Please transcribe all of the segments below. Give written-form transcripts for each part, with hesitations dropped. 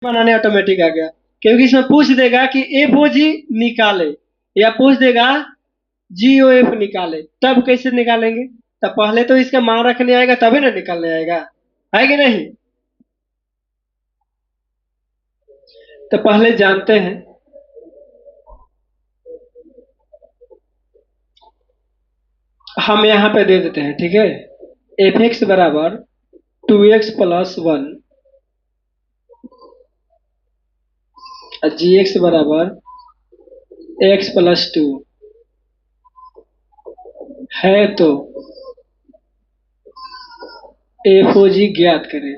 बनाने ऑटोमेटिक आ गया, क्योंकि इसमें पूछ देगा कि एफ ओ जी निकाले या पूछ देगा जी ओ एफ निकाले, तब कैसे निकालेंगे? तब पहले तो इसका मान रखने आएगा तभी ना निकालने आएगा, है कि नहीं? तो पहले जानते हैं। हम यहाँ पे दे देते हैं, ठीक है। एफ एक्स बराबर 2x प्लस 1 और जी एक्स बराबर x प्लस 2 है, तो एफ ओ जी ज्ञात करें।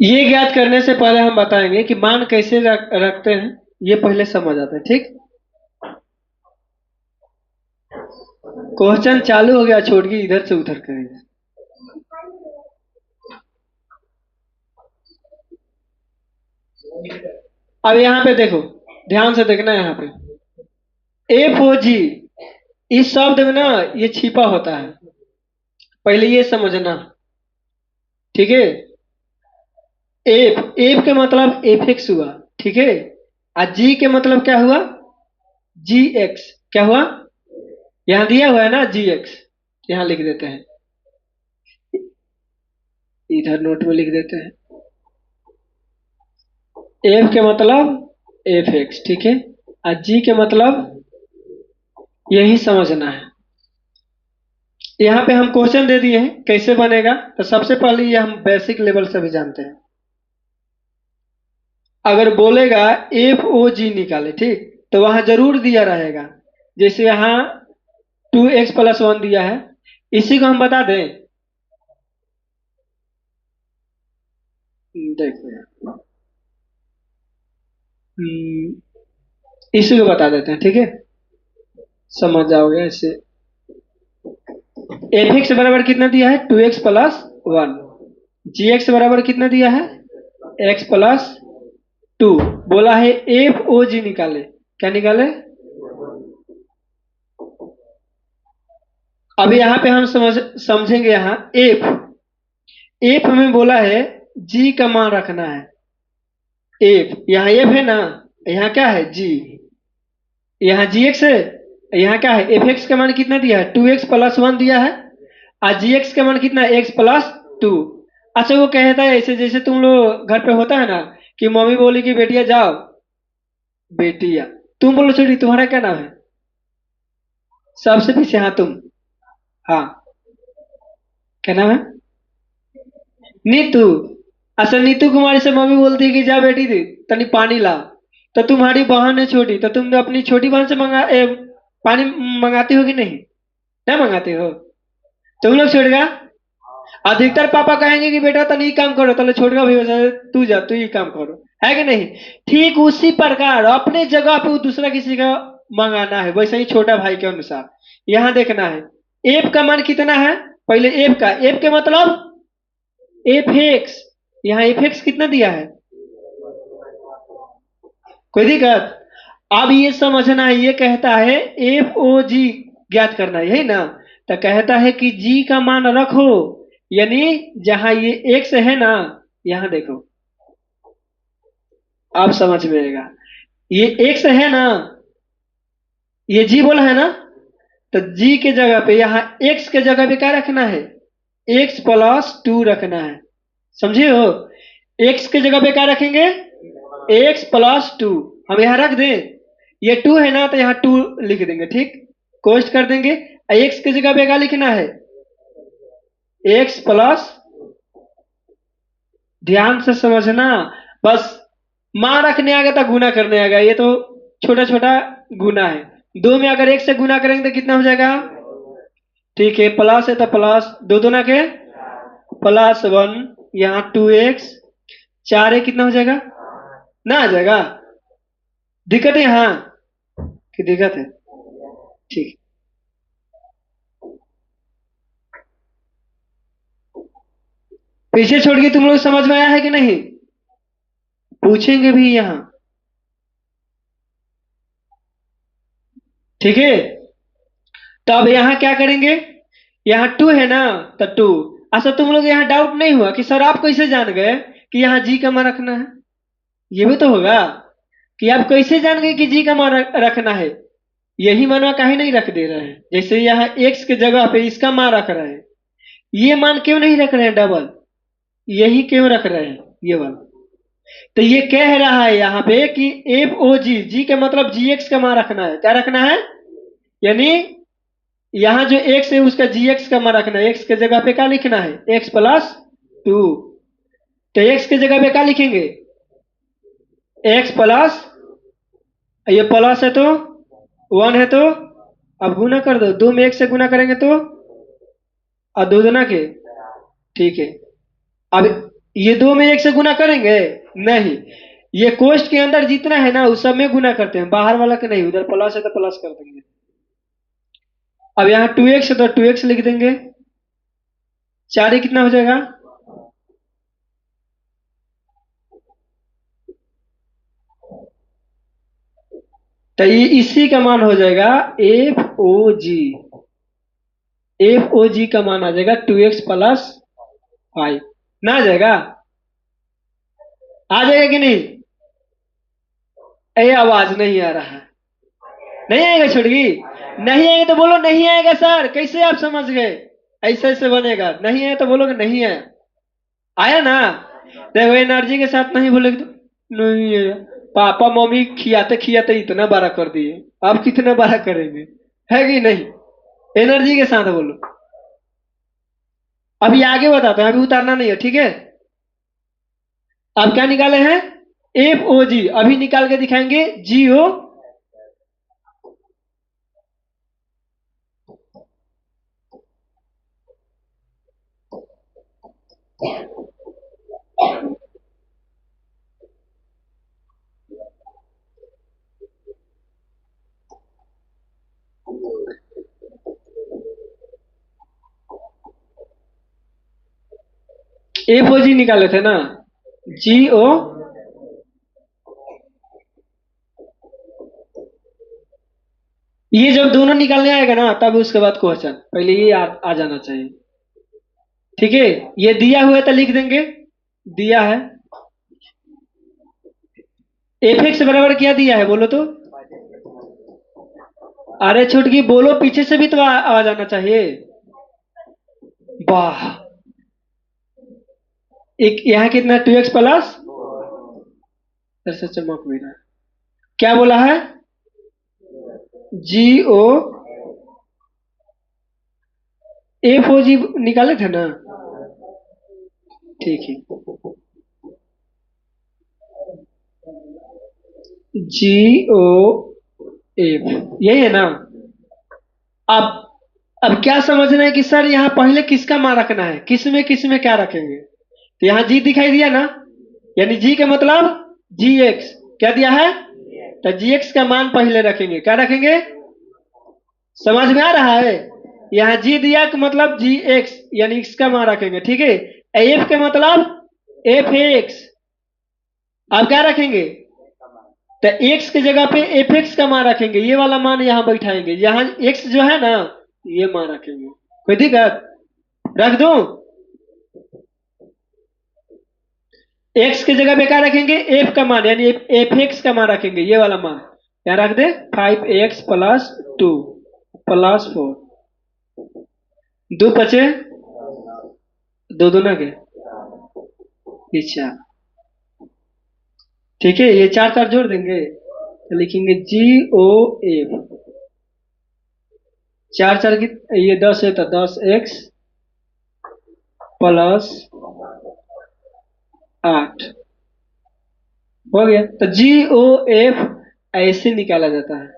ये ज्ञात करने से पहले हम बताएंगे कि मान कैसे रखते हैं, ये पहले समझ आते हैं, ठीक। क्वेश्चन चालू हो गया, छोड़ के इधर से उधर करेंगे। अब यहाँ पे देखो, ध्यान से देखना है। यहाँ पे एफ ओ जी इस शब्द में ना ये छिपा होता है, पहले ये समझना, ठीक है। एफ एफ के मतलब एफ एक्स हुआ, ठीक है। और जी के मतलब क्या हुआ? जी एक्स। क्या हुआ? यहाँ दिया हुआ है ना जी एक्स, यहाँ लिख देते हैं, इधर नोट में लिख देते हैं। एफ के मतलब एफ एक्स, ठीक है। और जी के मतलब यही समझना है। यहाँ पे हम क्वेश्चन दे दिए हैं, कैसे बनेगा? तो सबसे पहले ये हम बेसिक लेवल से भी जानते हैं। अगर बोलेगा एफ ओ जी निकाले, ठीक, तो वहां जरूर दिया रहेगा, जैसे यहाँ 2x प्लस 1 दिया है, इसी को हम बता दें। देखिए, इसी को बता देते हैं, ठीक है, समझ जाओगे ऐसे। एफ एक्स बराबर कितना दिया है? 2x plus 1। जी एक्स बराबर कितना दिया है? x plus 2। बोला है एफ ओ जी निकाले, क्या निकाले? अब यहाँ पे हम समझेंगे। यहाँ एफ एफ में बोला है जी का मान रखना है। एफ यहाँ एफ है ना, यहाँ क्या है? जी। यहाँ जी एक्स है, यहाँ क्या है? एफ एक्स का मान कितना दिया है? 2x प्लस 1 दिया है। और जी एक्स का मान कितना है? x plus 2। अच्छा, वो कहता है ऐसे जैसे तुम लोग घर पे होता है ना, कि मम्मी बोली कि बेटिया जाओ, बेटिया। तुम बोलो छोटी, तुम्हारा क्या नाम है? सबसे पीछे, हाँ तुम। हाँ, क्या नाम है? नीतू। अच्छा, नीतू कुमारी से मम्मी बोलती है कि जा बेटी दी तनी पानी ला। तो तुम्हारी बहन है छोटी, तो तुम अपनी छोटी बहन से पानी मंगाती हो कि नहीं? नहीं मंगाते हो? तुम लोग छोड़ेगा। अधिकतर पापा कहेंगे कि बेटा तनी काम करो, तो छोड़ेगा भी तू जा, तू ही काम करो, है कि नहीं? ठीक उसी प्रकार अपने जगह पे दूसरा किसी का मंगाना है, वैसे ही छोटा भाई के अनुसार यहाँ देखना है। एफ का मान कितना है? पहले एफ का, एफ के मतलब एफ एक्स। यहाँ एफ एक्स कितना दिया है? कोई दिक्कत? अब ये समझना है, ये कहता है एफ ओ जी ज्ञात करना है, यही ना? तो कहता है कि जी का मान रखो, यानी जहां ये एक्स है ना, यहां देखो, आप समझ में आएगा। ये एक्स है ना, ये जी बोला है ना, तो जी के जगह पे यहाँ एक्स के जगह पे क्या रखना है? एक्स प्लस 2 रखना है, समझे हो? एक्स के जगह पे क्या रखेंगे? X plus 2। हम यहाँ रख दें, ये 2 है ना, तो यहाँ 2 लिख देंगे, ठीक, कोष्ट कर देंगे। एक्स की जगह पे क्या लिखना है? एक्स प्लस, ध्यान से समझना, बस मान रखने आ गया तो गुना करने आ गया, ये तो छोटा छोटा गुना है। दो में अगर एक से गुना करेंगे तो कितना हो जाएगा? ठीक है, प्लस है तो प्लस, दो दूना के प्लस 1, यहाँ 2x, 4 है, कितना हो जाएगा? ना आ जाएगा? दिक्कत है यहाँ की? दिक्कत है, ठीक। पीछे छोड़ के तुम लोग समझ में आया है कि नहीं? पूछेंगे भी यहाँ, ठीक है। तो अब यहाँ क्या करेंगे? यहाँ 2 है ना, तो 2। अच्छा तुम लोग यहाँ डाउट नहीं हुआ कि सर आप कैसे जान गए कि यहाँ जी का मान रखना है? ये भी तो होगा कि आप कैसे जान गए कि जी का मान रखना है? यही मानवा काहे नहीं रख दे रहे हैं? जैसे यहाँ एक्स के जगह पे इसका मान रख रहे हैं, ये मान क्यों नहीं रख रहे हैं डबल? यही क्यों रख रहे हैं ये वाला? तो ये कह रहा है यहाँ पे कि एफ ओ जी, जी का मतलब जी एक्स का मान रखना है। क्या रखना है? यानी यहाँ जो एक्स है उसका जी एक्स का मान रखना है। एक्स के जगह पे क्या लिखना है? X plus to. तो एक्स के जगह पे क्या लिखेंगे? एक्स प्लस, ये प्लस है तो वन है तो अब गुना कर दो, दो में एक से गुना करेंगे तो और दो दुना के, ठीक है। अब ये दो में एक से गुना करेंगे नहीं, ये कोष्ठ के अंदर जितना है ना उस सब में गुना करते हैं, बाहर वाला के नहीं। उधर प्लस है तो प्लस कर देंगे। अब यहाँ टू एक्स है तो टू एक्स लिख देंगे। चार ही कितना हो जाएगा? तो ये इसी का मान हो जाएगा एफ ओ जी। एफ ओ जी का मान आ जाएगा टू एक्स प्लस फाइव। ना आ जाएगा? आ जाएगा कि नहीं? ये आवाज नहीं आ रहा है। नहीं आएगा छोड़गी? नहीं आएगा तो बोलो नहीं आएगा सर, कैसे आप समझ गए? ऐसे ऐसे बनेगा। नहीं आया तो बोलोगे नहीं आया। आया ना? देखो एनर्जी के साथ नहीं बोलेगे तो नहीं आया। पापा मम्मी खियाते खियाते इतना बड़ा कर दिए, अब कितना बड़ा करेंगे? है कि नहीं? एनर्जी के साथ बोलो। अभी आगे बताते हैं, अभी उतारना नहीं है, ठीक है? अब क्या निकाले हैं? एफ ओ जी। अभी निकाल के दिखाएंगे जी ओ। एफ ओ जी निकाले थे ना, जी ओ। ये जब दोनों निकालने आएगा ना तब उसके बाद क्वेश्चन, पहले ये आ जाना चाहिए, ठीक है? ये दिया हुआ है तो लिख देंगे, दिया है। एफ एक्स बराबर क्या दिया है बोलो तो? अरे छुटकी बोलो, पीछे से भी तो आ जाना चाहिए। वाह, एक यहाँ कितना टू एक्स प्लस, ऐसे चमक भी रहा है। क्या बोला है? जी ओ एफ ओ जी निकाले थे ना, ठीक है। जी ओ एफ, यही है ना? अब अब क्या समझना है कि सर यहाँ पहले किसका मान रखना है, किस में क्या रखेंगे? तो यहाँ जी दिखाई दिया ना, यानी जी का मतलब जी एक्स। क्या दिया है? तो जी एक्स का मान पहले रखेंगे। क्या रखेंगे? समझ में आ रहा है? यहाँ जी दिया का मतलब जी एक्स, यानी एक्स का मान रखेंगे, ठीक है? एफ का मतलब एफ एक्स। अब क्या रखेंगे? तो एक्स की जगह पे एफ एक्स का मान रखेंगे, ये वाला मान यहाँ बैठाएंगे। यहाँ एक्स जो है ना ये मान रखेंगे। कोई दिक्कत? रख दूं? एक्स की जगह पे क्या रखेंगे? एफ का मान, यानी एफ एक्स का मान रखेंगे, ये वाला मान यहाँ रख दे। Five x plus two plus four, दो पचे, दो दो ना के, ये चार, ठीक है? ये चार चार जोड़ देंगे तो लिखेंगे जी ओ एफ। चार चार की, ये 10 है तो 10x प्लस 8 हो गया। तो जी ओ एफ ऐसे निकाला जाता है।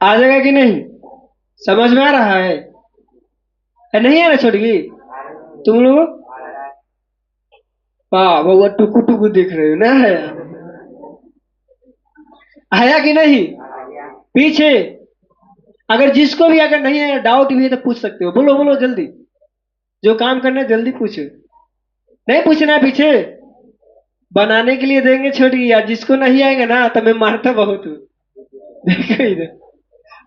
आ जाएगा कि नहीं? समझ में आ रहा है? नहीं आ रहा छोटगी तुम लोग? वाह वो टुकु टुकु दिख रहे हो ना, है? आया कि नहीं? पीछे अगर जिसको भी अगर नहीं है डाउट भी है तो पूछ सकते हो। बोलो बोलो जल्दी, जो काम करना है जल्दी पूछो। नहीं पूछना है पीछे, बनाने के लिए देंगे छोटी यार। जिसको नहीं आएगा ना तो मैं मारता बहुत हूँ। देखो इधर,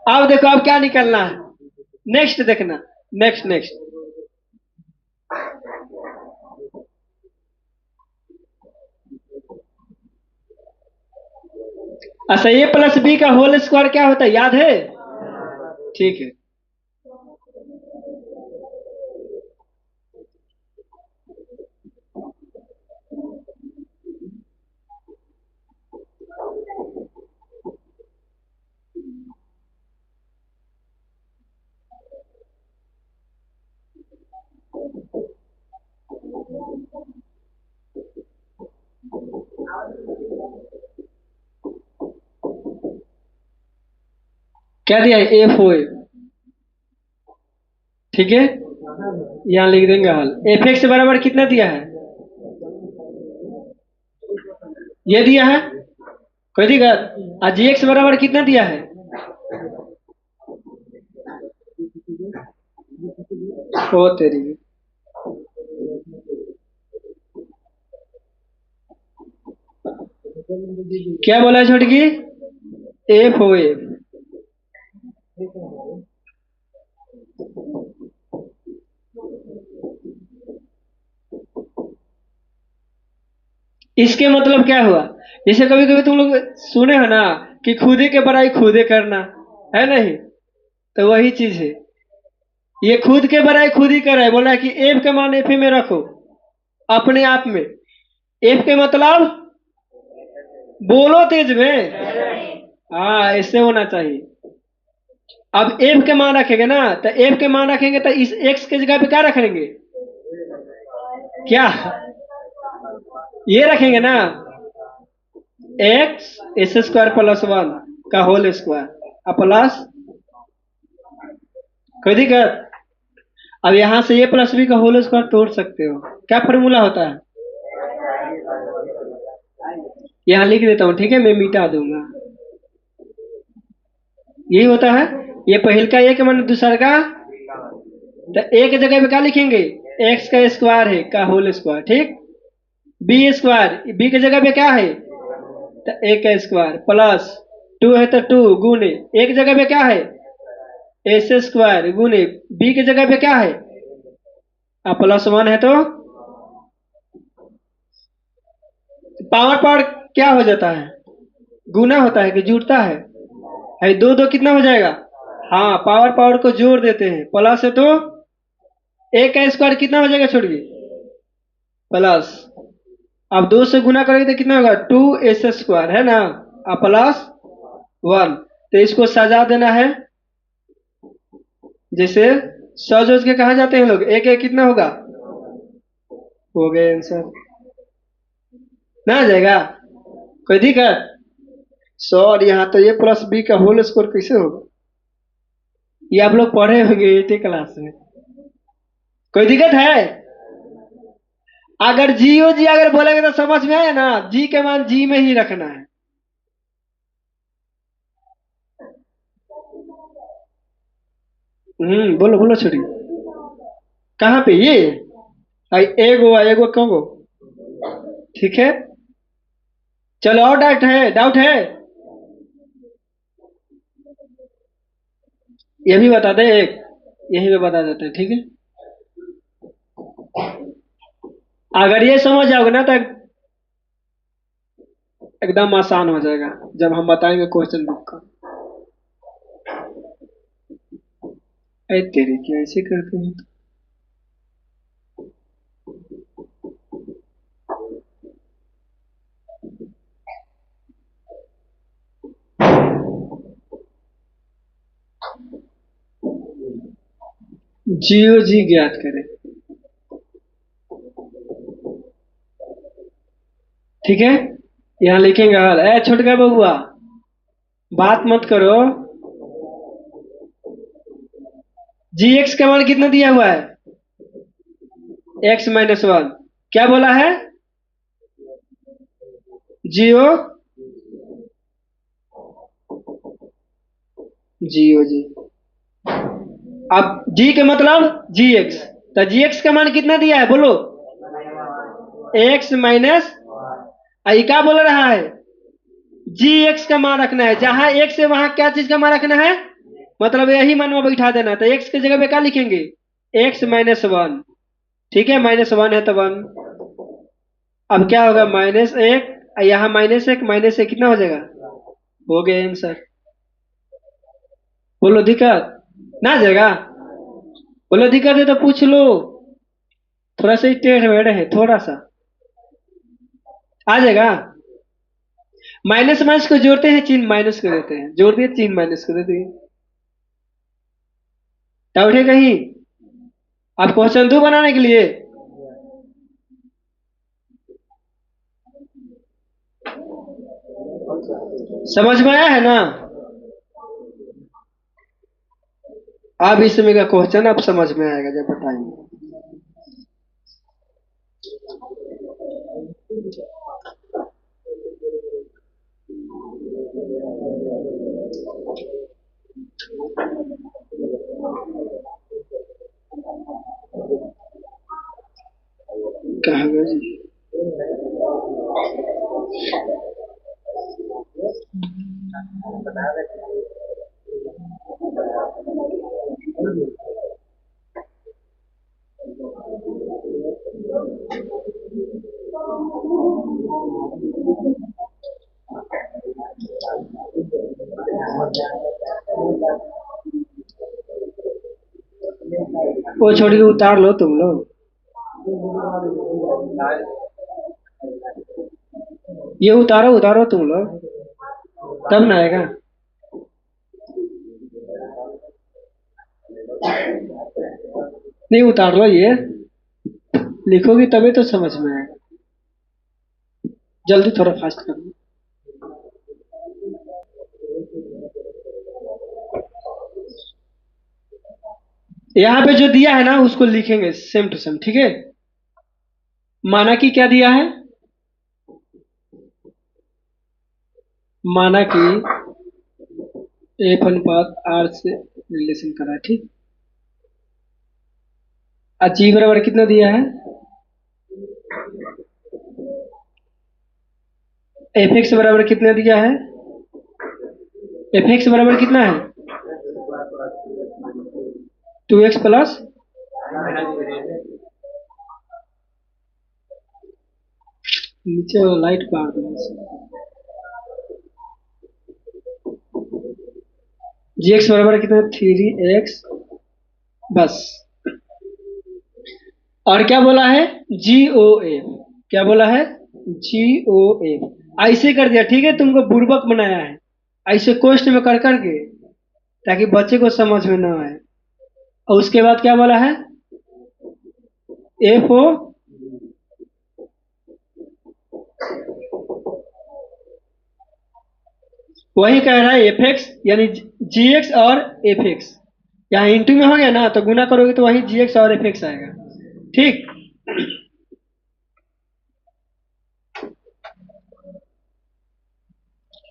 अब देखो अब क्या निकलना है। नेक्स्ट देखना। Next next. अच्छा, ए प्लस बी का होल स्क्वायर क्या होता है, याद है? ठीक है। क्या दिया है, एफ ओ ए। ठीक है, यहाँ लिख देंगे हल। एफ एक्स बराबर कितना दिया है, ये दिया है। कोई दिक्कत? जी एक्स बराबर कितना दिया है? ओ तेरी। क्या बोला है छोटकी? एफ ओ ए। इसके मतलब क्या हुआ? जैसे कभी कभी तुम लोग सुने हो ना कि खुदे के बड़ाई खुदे करना, है नहीं? तो वही चीज है। ये खुद के बड़ाई खुद ही कर रहा है, बोला है कि एफ के मान एफ में रखो, अपने आप में। एफ के मतलब, बोलो तेज में। हाँ, ऐसे होना चाहिए। अब एफ के मान रखेंगे ना, तो एफ के मान रखेंगे तो इस एक्स के जगह पे क्या रखेंगे? क्या ये रखेंगे ना, x S square plus one का होल स्क्वायर प्लस। कोई दिक्कत? अब यहां से ए प्लस बी का होल स्क्वायर तोड़ सकते हो। क्या फॉर्मूला होता है? यहाँ लिख देता हूँ, ठीक है, मैं मिटा दूंगा। यही होता है। ये पहल का एक मान दूसरा का, तो ए की जगह पे क्या लिखेंगे? एक्स का स्क्वायर है का होल स्क्वायर, ठीक। बी स्क्वायर, बी की जगह पे क्या है? तो ए का स्क्वायर प्लस, टू है तो टू गुने, एक जगह पे क्या है? एस स्क्वायर गुने, बी की जगह पे क्या है? प्लस वन है तो पावर पावर क्या हो जाता है? गुना होता है कि जुड़ता है दो दो कितना हो जाएगा? हाँ, पावर पावर को जोड़ देते हैं, प्लस है तो ए का स्क्वायर कितना हो जाएगा छोड़िए, प्लस। अब दो से गुना करेंगे तो कितना होगा? टू एस स्क्वायर है ना, प्लस वन। तो इसको सजा देना है, जैसे सज उज के कहा जाते हैं लोग, एक एक कितना होगा? हो गए आंसर। ना आ जाएगा? कोई दिक्कत? सर यहाँ तो ए प्लस बी का होल स्क्वायर कैसे होगा? ये आप लोग पढ़े होंगे 8th क्लास में। कोई दिक्कत है? अगर जी ओ जी अगर बोलेंगे तो समझ में आया ना, जी के मान जी में ही रखना है। बोलो बोलो छोड़ी। कहाँ पे ये? एगो एगो कहो। ठीक है, चलो और डाउट है, डाउट है? ये भी बता दे एक, यही पे बता देते हैं, ठीक है। अगर ये समझ जाओगे ना तो एकदम आसान हो जाएगा जब हम बताएंगे क्वेश्चन बुक का। अरे तेरे क्या ऐसे करते हैं? जियो जी ज्ञात करें। ठीक है, यहाँ लिखेंगे हल। छोटका बबुआ, बात मत करो। जी एक्स का मान कितना दिया हुआ है? X minus one. क्या बोला है? जियो, जियो जी। अब जी के मतलब जी एक्स, तो जी एक्स का मान कितना दिया है बोलो? एक्स माइनस, क्या बोल रहा है? जी एक्स का मान रखना है, जहां एक्स है वहां क्या चीज का मान रखना है? मतलब यही मान में बैठा देना, तो एक्स की जगह पे क्या लिखेंगे? x-1। ठीक है, -1 है तो 1। अब क्या होगा? -1, यहाँ -1 कितना हो जाएगा? हो गया आंसर। बोलो दिक्कत ना आ जाएगा? बोलो दिक्कत है तो पूछ लो। थोड़ा सा ही टेढ़ मेढ़ है, थोड़ा सा आ जाएगा। माइनस माइनस को जोड़ते हैं, चिन्ह माइनस को देते हैं, जोड़ दिए चिन्ह माइनस को देते हैं। डाउट है कहीं? आप क्वेश्चन 2 बनाने के लिए समझ में आया है ना? अब इसमें का क्वेश्चन अब समझ में आएगा जब बताएंगे। कहाँ गए जी? वो छोड़ के उतार लो तुम लोग, ये उतारो उतारो तुम लोग, तब ना आएगा। नहीं उतार लो, ये लिखोगी तभी तो समझ में आएगा। जल्दी थोड़ा फास्ट कर लो। यहाँ पे जो दिया है ना उसको लिखेंगे सेम टू सेम, ठीक है? माना कि क्या दिया है? माना कि एफ अनुपात आर से रिलेशन करा है, ठीक। और जी बराबर कितना दिया है? एफ एक्स बराबर कितना दिया है? एफ एक्स बराबर कितना है? 2x प्लस नीचे वाला लाइट मार दो। जी एक्स बराबर कितना? 3x बस। और क्या बोला है? जी ओ एफ। क्या बोला है? जी ओ एफ। ऐसे कर दिया, ठीक है, तुमको बुर्बक बनाया है ऐसे क्वेश्चन में कर करके, ताकि बच्चे को समझ में ना आए। और उसके बाद क्या बोला है? एफ ओ वही कह रहा है एफ एक्स, यानी जी एक्स और एफ एक्स। यहाँ इंटू में हो गया ना, तो गुना करोगे तो वही जी एक्स और एफ एक्स आएगा, ठीक।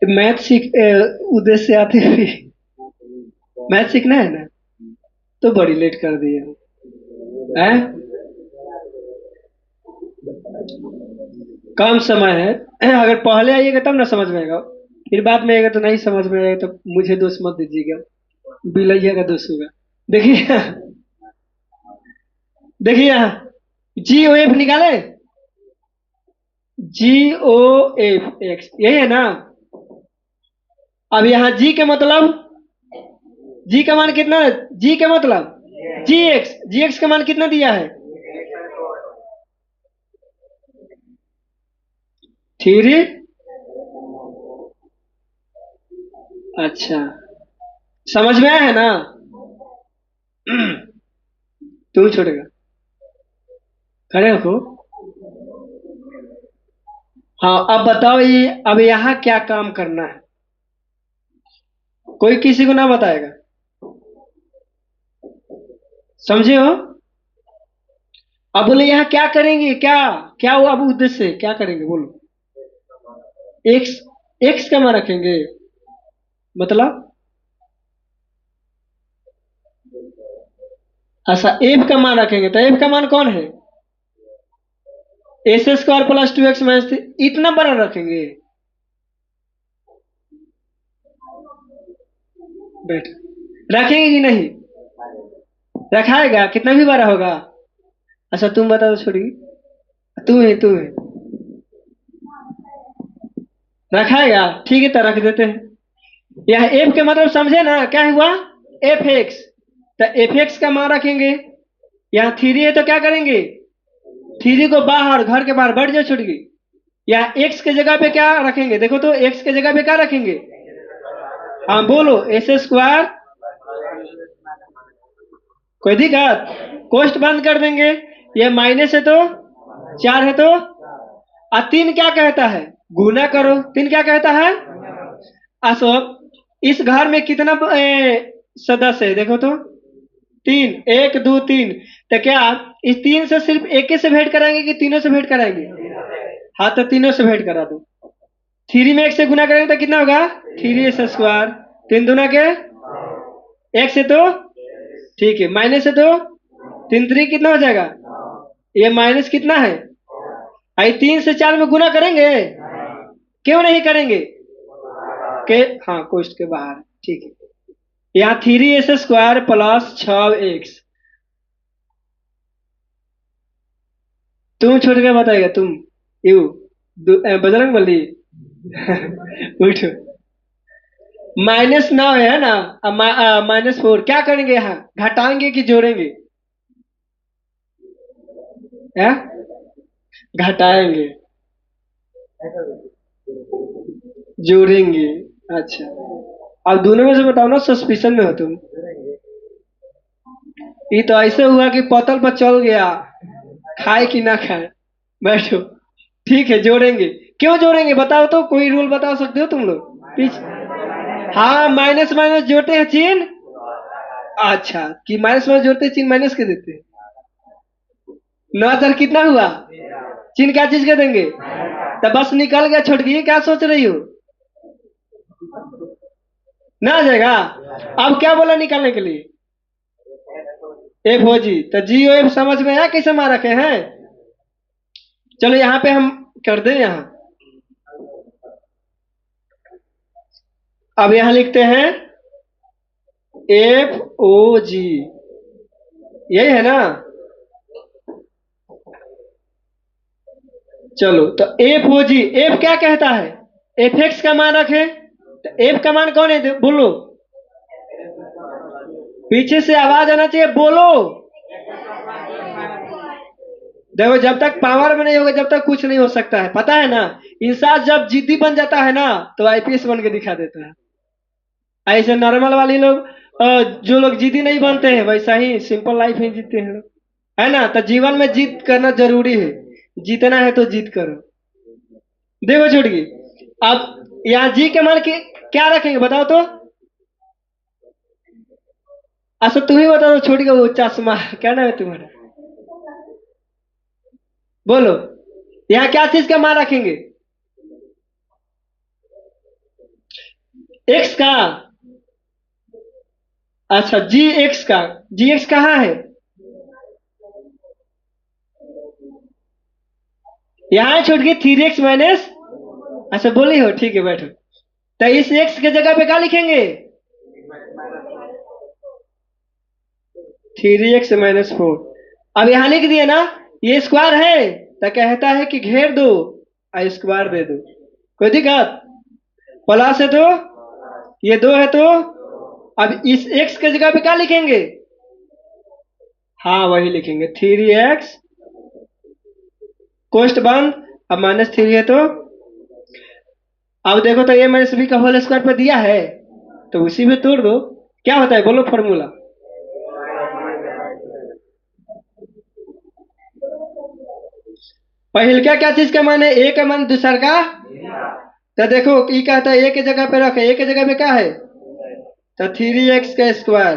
मैथ सीख उद्देश्य से आते हुए मैथ सीखना है ना, तो बड़ी लेट कर दिया है। कम समय है, अगर पहले आइएगा तब ना समझ में आएगा, फिर बाद में आएगा तो नहीं समझ में आएगा, तो मुझे दोष मत दीजिएगा, बिलैया का दोष होगा। देखिए देखिए यहाँ जी ओ एफ निकाले, जी ओ एफ एक्स यही है ना। अब यहाँ जी के मतलब, जी का मान कितना है? जी का मतलब जी एक्स का मान कितना दिया है? 3। अच्छा, समझ में आया है ना? तू छोड़ेगा, खड़े हो। हाँ अब बताओ, ये अब यहाँ क्या काम करना है? कोई किसी को ना बताएगा, समझे हो? अब बोले यहाँ क्या करेंगे, क्या क्या वो अब उद्देश्य है, क्या करेंगे बोलो? एक्स, एक्स का मान रखेंगे, मतलब अच्छा एफ का मान रखेंगे, तो एफ का मान कौन है? एस स्क्वायर प्लस 2x-, इतना बड़ा रखेंगे। बैठ, रखेंगे कि नहीं? रखाएगा, कितना भी बड़ा होगा? अच्छा तुम बता दो छोड़ी, तू है रखाएगा, ठीक है तो रख देते हैं। यह एफ के मतलब समझे ना, क्या हुआ? एफ एक्स, तो एफ एक्स का मान रखेंगे। यहाँ थ्री है तो क्या करेंगे? थ्री को बाहर, घर के बाहर बढ़ जाओ छुट गई। यहाँ एक्स के जगह पे क्या रखेंगे? देखो तो एक्स के जगह पे क्या रखेंगे? हाँ बोलो, एस स्क्वायर। कोई दिक्कत? कोष्ट बंद कर देंगे। ये माइनस है तो चार है तो, और तीन क्या कहता है? गुना करो। तीन क्या कहता है? अशोक, इस घर में कितना सदस्य है देखो तो? तीन, एक दो तीन। तो क्या इस तीन से सिर्फ एक ही से भेंट कराएंगे कि तीनों से भेंट कराएंगे? हाँ तो तीनों से भेंट करा दो। थ्री में एक से गुना करेंगे तो कितना होगा? Three S square. तीन दुना के एक से तो, ठीक है, माइनस है तो तीन त्रिक कितना हो जाएगा? ये माइनस कितना है? आई तीन से चार में गुना करेंगे? क्यों नहीं करेंगे? के हाँ, कोष्ट के बाहर, ठीक है। यहाँ थ्री एस स्क्वायर प्लस छह एक्स। तुम छोड़ के बताएगा तुम। यू बजरंग बली। उठो। माइनस नौ है ना? अब माइनस फोर क्या करेंगे? यहाँ घटाएंगे कि जोड़ेंगे? है? घटाएंगे, जोड़ेंगे। अच्छा, अब दोनों में से बताओ ना, सस्पिशन में हो तुम। ये तो ऐसे हुआ कि पतल पर चल गया, खाए कि ना खाए। बैठो। ठीक है, जोड़ेंगे। क्यों जोड़ेंगे बताओ तो, कोई रूल बता सकते हो तुम लोग? पीछे हाँ, माइनस माइनस जोड़ते हैं चिन्ह। अच्छा, कि माइनस माइनस जोड़ते हैं चिन्ह माइनस के देते हैं। 9,000 कितना हुआ? चिन्ह क्या चीज के देंगे? तो बस निकल गया, छोड़ गई, क्या सोच रही हो? ना आ जाएगा। अब क्या बोला निकालने के लिए? एफ हो जी, तो जी ओ एफ समझ में आया कैसे मार रखे हैं? चलो यहाँ पे हम कर दें यहाँ। अब यहाँ लिखते हैं एफ ओ जी, यही है ना? चलो तो एफ ओ जी, एफ क्या कहता है? एफ एक्स का मान रखे, तो एफ का मान कौन है बोलो? पीछे से आवाज आना चाहिए, बोलो। देखो, जब तक पावर में नहीं होगा जब तक कुछ नहीं हो सकता है, पता है ना? इंसान जब जिद्दी बन जाता है ना, तो आईपीएस बन के दिखा देता है। ऐसे नॉर्मल वाले लोग, जो लोग जिद्दी नहीं बनते हैं, वैसा ही सिंपल लाइफ ही जीते हैं लोग। है ना? तो जीवन में जीत करना जरूरी है। जीतना है तो जीत करो। देखो छोटगी, अब यहाँ जी के मान के क्या रखेंगे बताओ तो? अच्छा तुम ही बताओ छोटी का, वो चश्मा क्या नाम है तुम्हारा? बोलो, यहाँ क्या चीज का मान रखेंगे? एक्स का? अच्छा, जी एक्स का। जी एक्स कहाँ है? यहाँ छूट गई थ्री एक्स माइनस। अच्छा बोली हो, ठीक है बैठो। तो इस एक्स के जगह पे क्या लिखेंगे? Three x minus four. अब यहाँ लिख दिया ना, ये स्क्वायर है तो कहता है कि घेर दो और स्क्वायर दे दो। कोई दिक्कत? प्लस है तो, ये दो है तो, अब इस एक्स के जगह पे क्या लिखेंगे? हाँ वही लिखेंगे, थ्री एक्स कोष्ट बंद। अब माइनस थ्री है तो, अब देखो तो ए माइनस बी का होल स्क्वायर पर दिया है, तो उसी में तोड़ दो। क्या होता है बोलो फॉर्मूला? पहले क्या क्या चीज का मान है? ए का मान दूसर का। तो देखो ई कहता है ए के जगह पे रखे, ए के जगह पे क्या है? तो थ्री एक्स का स्क्वायर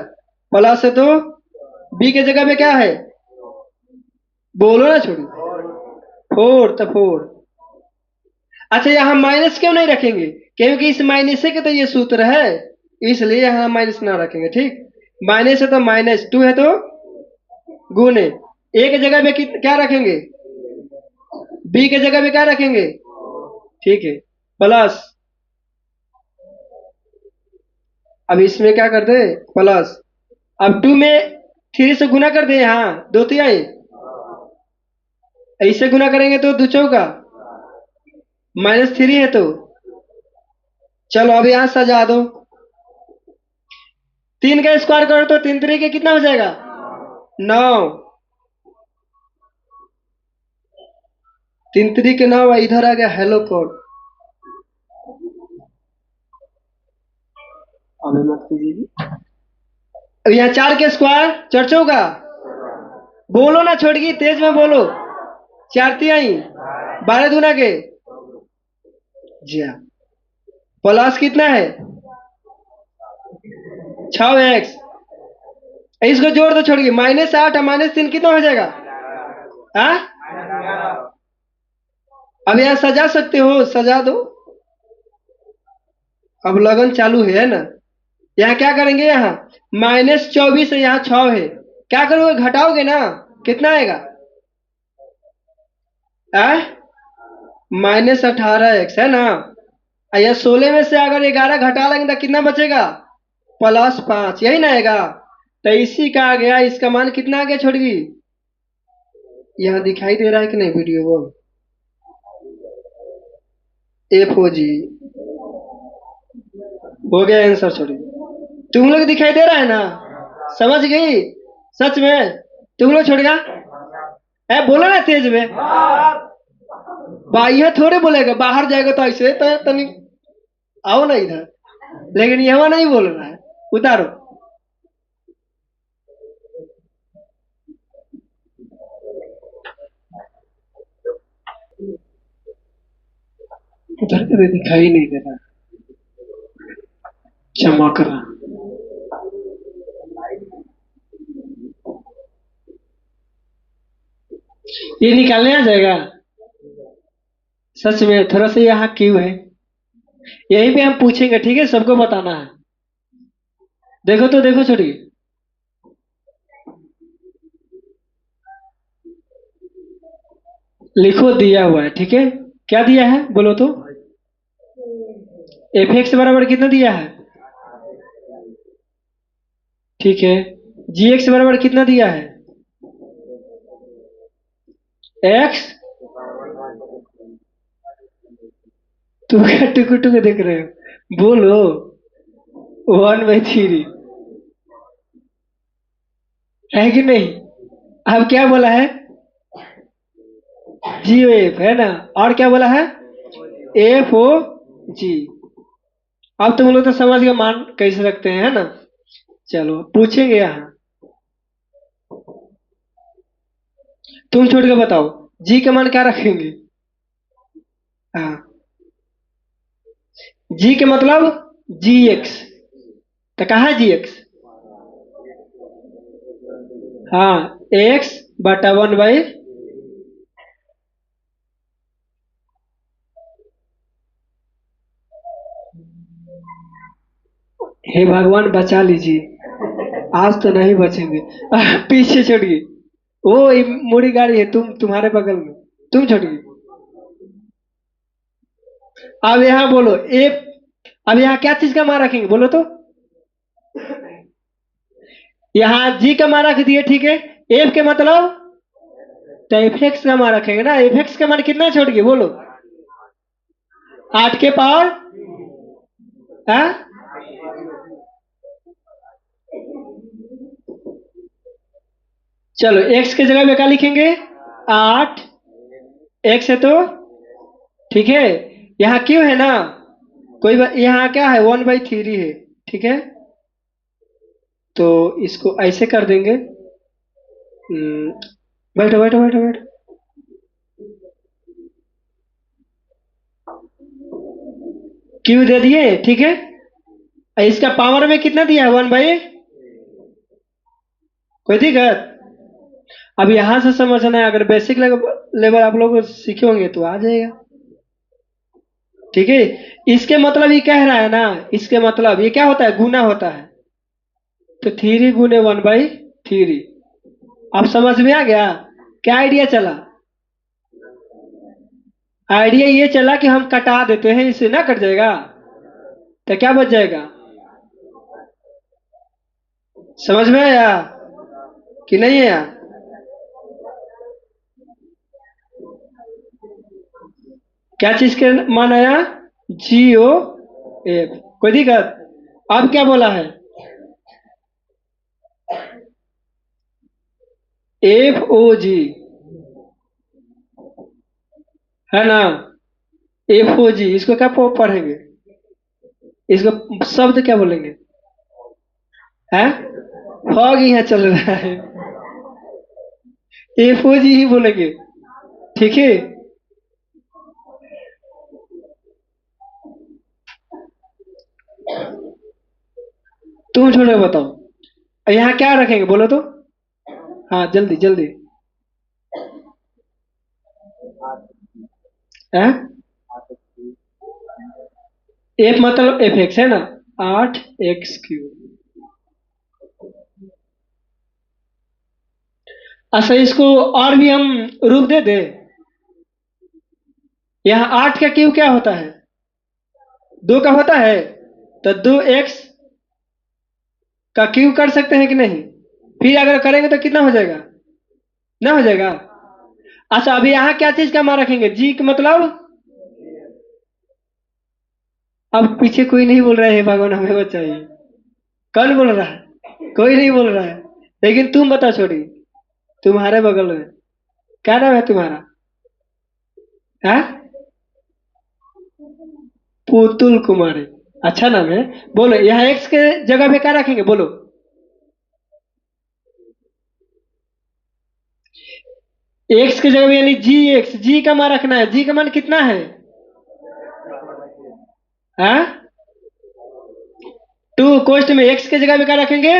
प्लस है तो, बी के जगह पे क्या है? बोलो ना छोड़ी। फोर, तो फोर। अच्छा, यहाँ माइनस क्यों नहीं रखेंगे? क्योंकि इस माइनस से के तो ये सूत्र है, इसलिए यहाँ माइनस ना रखेंगे, ठीक। माइनस है तो माइनस, टू है तो गुने। ए के जगह पे क्या रखेंगे? बी के जगह पे क्या रखेंगे? ठीक है, प्लस। अब इसमें क्या कर दे, प्लस। अब 2 में 3 से गुना कर दे, यहाँ 2 तिहाई। ऐसे गुना करेंगे तो 2 चौका -3 है तो। चलो अब यहाँ सजा दो। 3 का स्क्वायर करो तो 3 3 के कितना हो जाएगा, 9। 3 3 के 9, इधर आ गया हेलो कोड। अबे मत कीजिए। अब यहाँ 4 के स्क्वायर 4 चौका। बोलो ना छोड़गी, तेज में बोलो। 4 तिहाई 12 दूना के। जी हाँ। प्लस कितना है, 6x। इसको जोड़ दो छोड़गी, -8 और -3 कितना हो जाएगा, हाँ। अब यहाँ सजा सकते हो, सजा दो। अब लगन चालू है ना। यहाँ क्या करेंगे, यहाँ -24 है, यहाँ 6 है। क्या करोगे, घटाओगे ना, कितना आएगा, -18x है ना। यह 16 में से अगर 11 घटा लेंगे तो कितना बचेगा, +5, यही ना आएगा। तो इसी का आ गया, इसका मान कितना आ गया छोड़गी। यहाँ दिखाई दे रहा है कि नहीं वीडियो वो, FOG हो गया आंसर छोड़गी। तुम लोग दिखाई दे रहा है ना, समझ गई, सच में तुम लोग छोड़ेगा। बोलो ना तेज में, बाहर थोड़े बोलेगा, बाहर जाएगा तो ऐसे तो तनी आओ ना इधर, लेकिन यहाँ नहीं बोल रहा है, उतारो। उधर कभी दिखाई नहीं दे रहा, चमक रहा। ये निकालने आ जाएगा, सच में थोड़ा सा यहाँ क्यों है, यहीं पे हम पूछेंगे, ठीक है, सबको बताना है। देखो तो देखो छोटी, लिखो दिया हुआ है, ठीक है। क्या दिया है बोलो तो, fx बराबर कितना दिया है, ठीक है। gx बराबर कितना दिया है, x। तुम क्या टुकु टुकु देख रहे हो, बोलो। 1/3 है कि नहीं। अब क्या बोला है, GOF है ना, और क्या बोला है, FOG। अब तुम लोग तो समझ गए मान कैसे रखते हैं, है ना। चलो पूछेंगे यहाँ, तुम छोड़ के बताओ, जी का मान क्या रखेंगे। हाँ, जी के मतलब GX, तो कहा है GX, हाँ, X/1/। हे भगवान बचा लीजिए, आज तो नहीं बचेंगे। पीछे छोड़िए, वो ये मोड़ी गाड़ी है, तुम्हारे बगल में, तुम छोड़िए। अब यहाँ बोलो एफ, अब यहाँ क्या चीज का मान रखेंगे बोलो तो, यहाँ जी का मान रख दिए, ठीक है। एफ के मतलब, तो एफ एक्स का मान रखेंगे ना, एफ एक्स का मान कितना छोड़िए बोलो, 8 के पावर, हाँ। चलो एक्स के जगह में क्या लिखेंगे, 8 एक्स है तो, ठीक है। यहाँ क्यों है ना, कोई यहाँ क्या है, 1/3 है, ठीक है। तो इसको ऐसे कर देंगे, बैठो बैठो बैठो बैठो। क्यों दे दिए, ठीक है। इसका पावर में कितना दिया है, 1/, कोई दिक्कत। अब यहां से समझना है, अगर बेसिक लेवल आप लोग सीखे होंगे तो आ जाएगा, ठीक है। इसके मतलब ये कह रहा है ना, इसके मतलब ये क्या होता है, गुना होता है, तो 3 × 1/3। अब समझ में आ गया, क्या आइडिया चला। आइडिया ये चला कि हम कटा देते हैं, इससे ना कट जाएगा, तो क्या बच जाएगा, समझ में आया कि नहीं आया? क्या चीज के मान आया? GO F। कोई दिक्कत? अब क्या बोला है? FOG है ना? FOG इसको क्या पढ़ेंगे? इसको शब्द क्या बोलेंगे? है फॉग यहाँ चल रहा है, FOG ही बोलेंगे। ठीक है। तुम छोटे बताओ यहाँ क्या रखेंगे बोलो तो। हाँ जल्दी जल्दी। है F मतलब FX है ना? 8x3। अच्छा इसको और भी हम रूप दे दे। यहाँ 8 का क्यूब क्या होता है? 2 का होता है। तो 2x का क्यूब कर सकते हैं कि नहीं? फिर अगर करेंगे तो कितना हो जाएगा? ना हो जाएगा। अच्छा अभी यहाँ क्या चीज का मान रखेंगे? जी का मतलब? अब पीछे कोई नहीं बोल रहा है भगवान हमें बचाइए। कौन बोल रहा है? कोई नहीं बोल रहा है। लेकिन तुम बता छोड़ी, तुम्हारे बगल में क्या नाम है तुम्हारा? है पुतुल कुमारी। अच्छा नाम है। बोलो यहाँ एक्स के जगह पे क्या रखेंगे बोलो? एक्स की जगह पे यानी GX। जी का मान रखना है। जी का मान कितना है? हाँ 2 कोष्ट में एक्स की जगह पे क्या रखेंगे?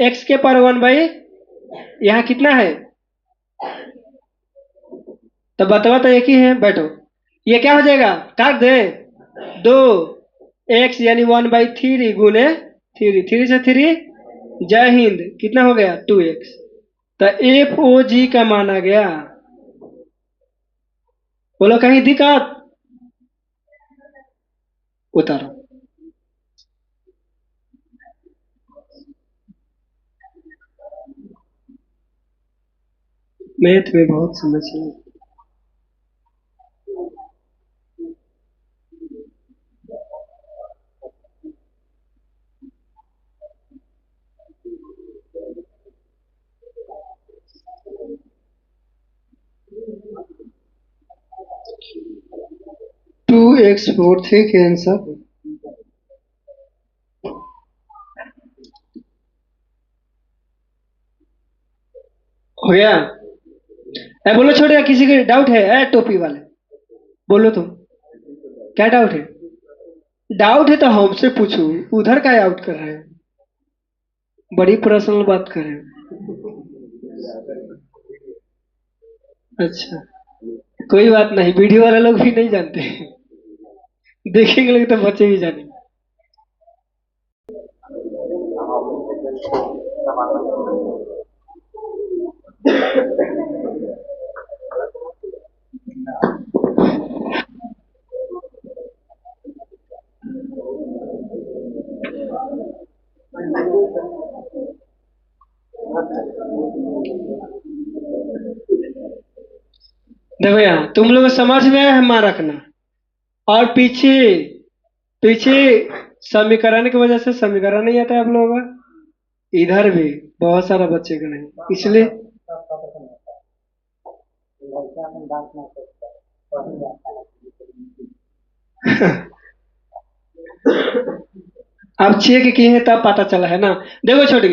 एक्स के पर 1/। यहाँ कितना है? तो बतवा तो एक ही है बैठो। ये क्या हो जाएगा? काट दे। 2x यानी 1/3 गुने 3, 3 से 3। जय हिंद कितना हो गया? 2x। तो FOG का माना गया। बोलो कहीं दिक्कत? उतारो। मैथ में बहुत समस्या। 2x4 ठीक है आंसर। हो गया? बोलो छोटे किसी के डाउट है? टोपी वाले बोलो तुम। क्या डाउट है? डाउट है तो हमसे पूछो। उधर का आउट कर रहे हैं। बड़ी पर्सनल बात कर रहे हैं। अच्छा कोई बात नहीं, वीडियो वाले लोग भी नहीं जानते। देखेंगे लोग तो बच्चे भी जानेंगे। देखो यहाँ तुम लोग समझ में आया है मान रखना। और पीछे पीछे समीकरण की वजह से समीकरण नहीं आता है आप लोगों का। इधर भी बहुत सारा बच्चे का नहीं इसलिए। अब चेक किए हैं तब पता चला है ना। देखो छोटी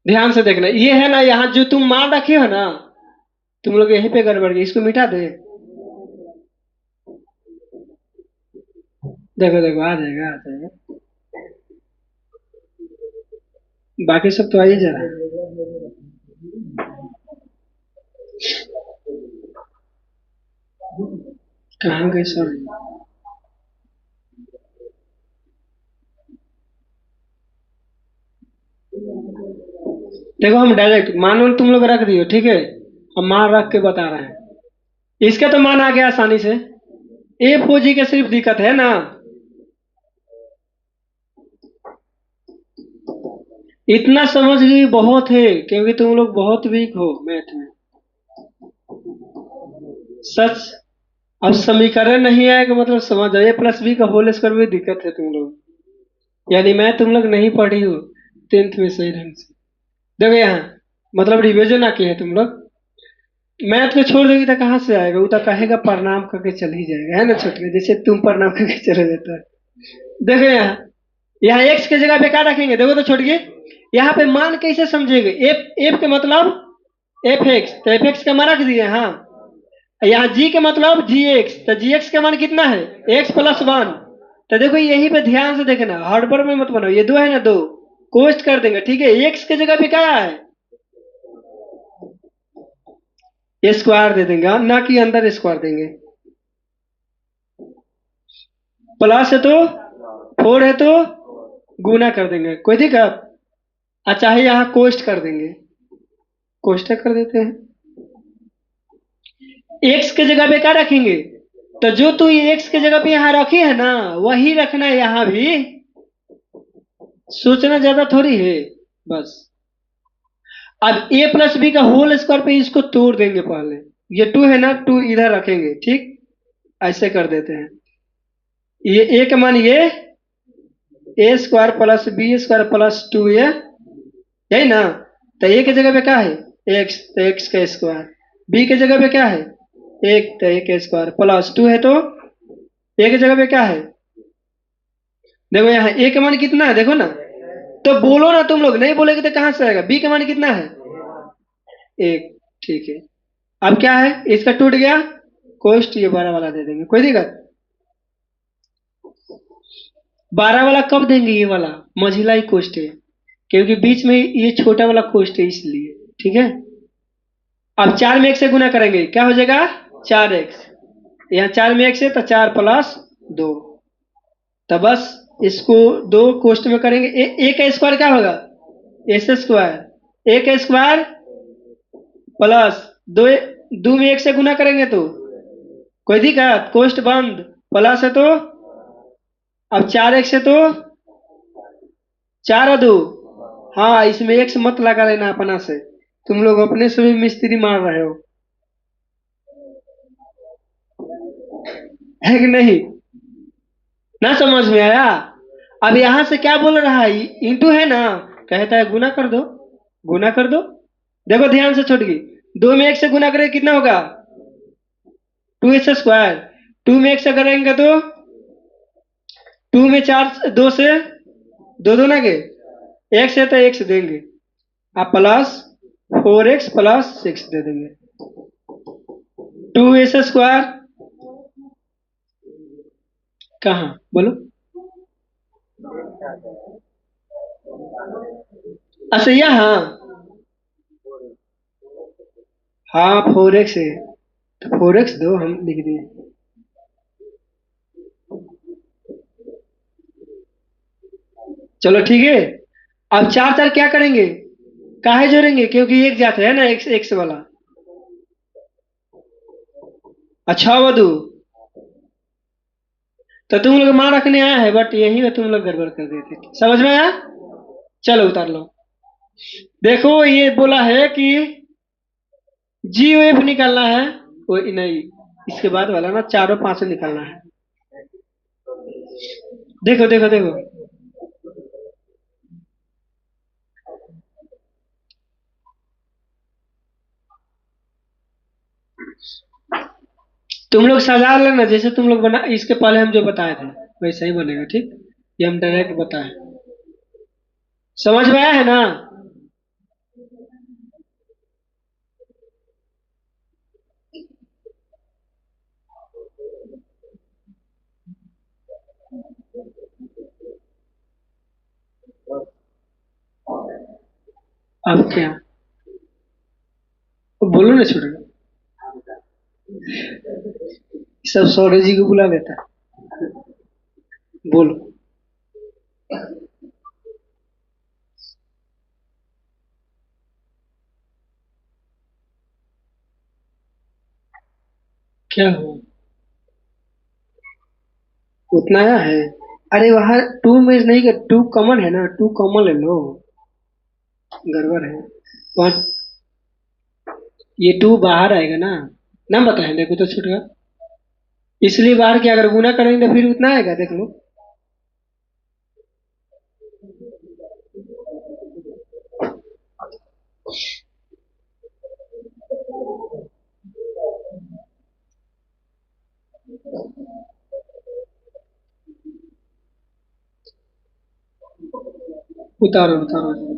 ध्यान से देखना, ये है ना यहाँ जो तुम मान रखे हो ना, तुम लोग यहीं पे गड़बड़ गई। इसको मिटा दे। देखो देखो आ जाएगा आ जाएगा। बाकी सब तो आ ही जा रहा है। कहाँ गए सर? देखो हम डायरेक्ट मान तुम लोग रख दियो ठीक है। हम मान रख के बता रहे हैं। इसका तो मान आ गया आसानी से। FOG का सिर्फ दिक्कत है ना। इतना समझ गई बहुत है, क्योंकि तुम लोग बहुत वीक हो मैथ में। सच। अब समीकरण नहीं आएगा मतलब समझ जाओ, ए प्लस बी का होल स्क्वायर में दिक्कत है तुम लोग। यानी मैं तुम लोग नहीं पढ़ी हो टेंथ में सही ढंग से। देखो यहाँ, मतलब रिविजन आके है तुम लोग। मैथ को छोड़ दोगी तो कहाँ से आएगा, वो तो कहेगा प्रणाम करके चल ही जाएगा, है ना छोटे, जैसे तुम प्रणाम करके चले जाता है। देखो यहाँ, यहाँ एक्स की जगह पे क्या रखेंगे, देखो तो छोड़िए। यहाँ पे मान कैसे समझेंगे, एफ एफ के मतलब एफ एक्स, तो एफ एक्स का मान रख दिए हाँ। यहाँ जी के मतलब जी एक्स, तो जी एक्स का मान कितना है, एक्स प्लस वन। तो देखो यही पे ध्यान से देखना, हड़बड़ में मत बनाओ, ये दो है ना दो, कोष्ट कर देंगे ठीक है। एक्स की जगह पे क्या है, स्क्वायर दे देंगे हाँ, ना कि अंदर स्क्वायर देंगे। प्लस है तो फोर है तो गुना कर देंगे, कोई दिक्कत। अच्छा है यहाँ कोष्ट कर देंगे, कोष्टक कर देते हैं। एक्स के जगह पे क्या रखेंगे, तो जो तू एक्स के जगह पे यहाँ रखी है ना, वही रखना है यहाँ भी। सोचना ज्यादा थोड़ी है, बस। अब ए प्लस बी का होल स्क्वायर पे इसको तोड़ देंगे पहले। ये टू है ना, टू इधर रखेंगे ठीक, ऐसे कर देते हैं। ये ए का मान ये A square plus B square plus two A, यही ना। तो ए की जगह पे क्या है, एक्स, तो एक्स का स्क्वायर। बी की जगह पे क्या है, एक, तो एक स्क्वायर प्लस टू है तो ए की जगह पे क्या है। देखो यहाँ ए का मान कितना है देखो ना, तो बोलो ना, तुम लोग नहीं बोलेगे तो कहाँ से आएगा, बी का मान कितना है, एक, ठीक है। अब क्या है, इसका टूट गया, कोष्ट ये 12 वाला दे देंगे, कोई दिक्कत। 12 वाला कब देंगे, ये वाला मझिला ही कोष्ट है, क्योंकि बीच में ये छोटा वाला कोष्ट है इसलिए, ठीक है। अब 4 में 1 से गुना करेंगे, क्या हो जाएगा, 4x। यहाँ 4 में 1 से तो 4 प्लस 2, तो बस इसको दो कोष्ट में करेंगे। ए का स्क्वायर क्या होगा, एस स्क्वायर, ए का स्क्वायर प्लस दो, दो में 1 से गुना करेंगे तो कोई दिक्कत, कोष्ट बंद। प्लस है तो अब 4x है तो 4 और 2, हाँ इसमें x मत लगा लेना अपना से, तुम लोग अपने से भी मिस्त्री मार रहे हो, है कि नहीं, ना समझ में आया। अब यहां से क्या बोल रहा है, इंटू है ना, कहता है गुना कर दो, गुना कर दो। देखो ध्यान से छोड़ गई, 2 में 1 से गुना करें कितना होगा, 2x स्क्वायर। 2 में 1 से करेंगे तो 2 में 4, 2 से दो दो ना के, x है तो x देंगे, आप प्लस 4x प्लस 6 दे देंगे। 2s स्क्वायर कहाँ बोलो, अच्छा यहाँ, हाँ 4x है, तो 4x दो हम लिख दिए। चलो ठीक है। अब चार चार क्या करेंगे, काहे जोड़ेंगे, क्योंकि एक जाता है ना एक्स एक्स वाला। अच्छा वधु, तो तुम लोग मान रखने आया है, बट यही में तुम लोग गड़बड़ कर देते, समझ में आया। चलो उतार लो। देखो ये बोला है कि जी वेव निकालना है, वो नहीं, इसके बाद वाला ना चारों पांचों निकालना है। देखो देखो देखो, तुम लोग सजा लेना, जैसे तुम लोग बना इसके पहले हम जो बताए थे वैसा ही बनेगा ठीक, ये हम डायरेक्ट बताए। समझ में आया है ना। अब क्या, बोलो ना छोड़ो, सब सौरभ जी को बुला लेता है, बोलो। क्या हुआ, उतना आया है। अरे वहां टू में नहीं कर, टू कॉमन है ना, टू कॉमन ले लो। गड़बड़ है। वन, ये टू बाहर आएगा ना, ना बताए देखो तो छूट गया। इसलिए बाहर क्या, अगर गुना करेंगे तो फिर उतना आएगा, देख लो। उतारो उतारो।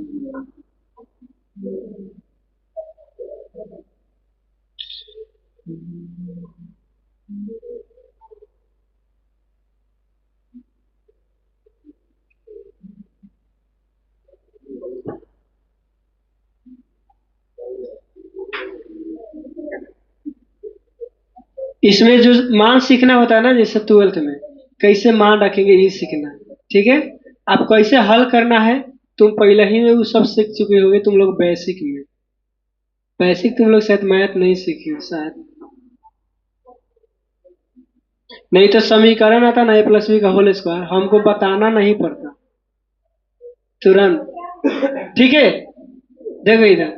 इसमें जो मान सीखना होता है ना, जैसे ट्वेल्थ में कैसे मान रखेंगे ये सीखना। ठीक है, आप कैसे हल करना है, तुम पहले ही में वो सब सीख चुके होगे, तुम लोग बेसिक में। बेसिक तुम लोग शायद मैथ नहीं सीखे हो शायद। नहीं तो समीकरण आता ना, A+B का होल स्क्वायर, हमको बताना नहीं पड़ता तुरंत। ठीक है, देखो इधर,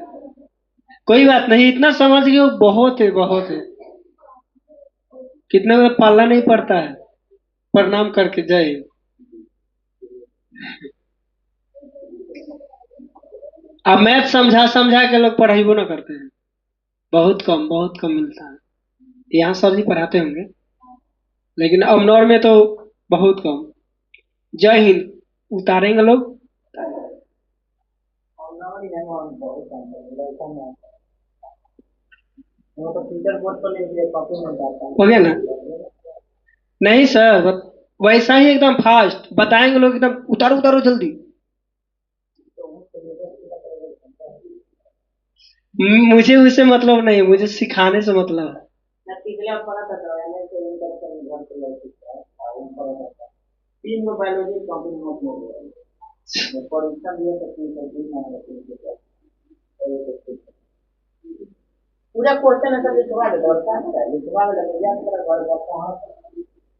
कोई बात नहीं, इतना समझ गए हो बहुत है, बहुत है। कितना में पालना नहीं पड़ता है। प्रणाम करके जय हिंद। अब मैथ समझा समझा के लोग पढ़ाइबो ना करते हैं, बहुत कम, बहुत कम मिलता है। यहाँ सर जी पढ़ाते होंगे, लेकिन अमनौर में तो बहुत कम। जय हिंद, उतारेंगे लोग। हो गया ना? नहीं सर, वैसा ही एकदम फास्ट बताएंगे लोग, एकदम उतारो उतारो जल्दी। मुझे उससे मतलब नहीं है, मुझे सिखाने से मतलब है। पूरा क्वेश्चन ऐसा लिखवा दे, और क्या है लिखवा दे, याद कर घर जाता हूं।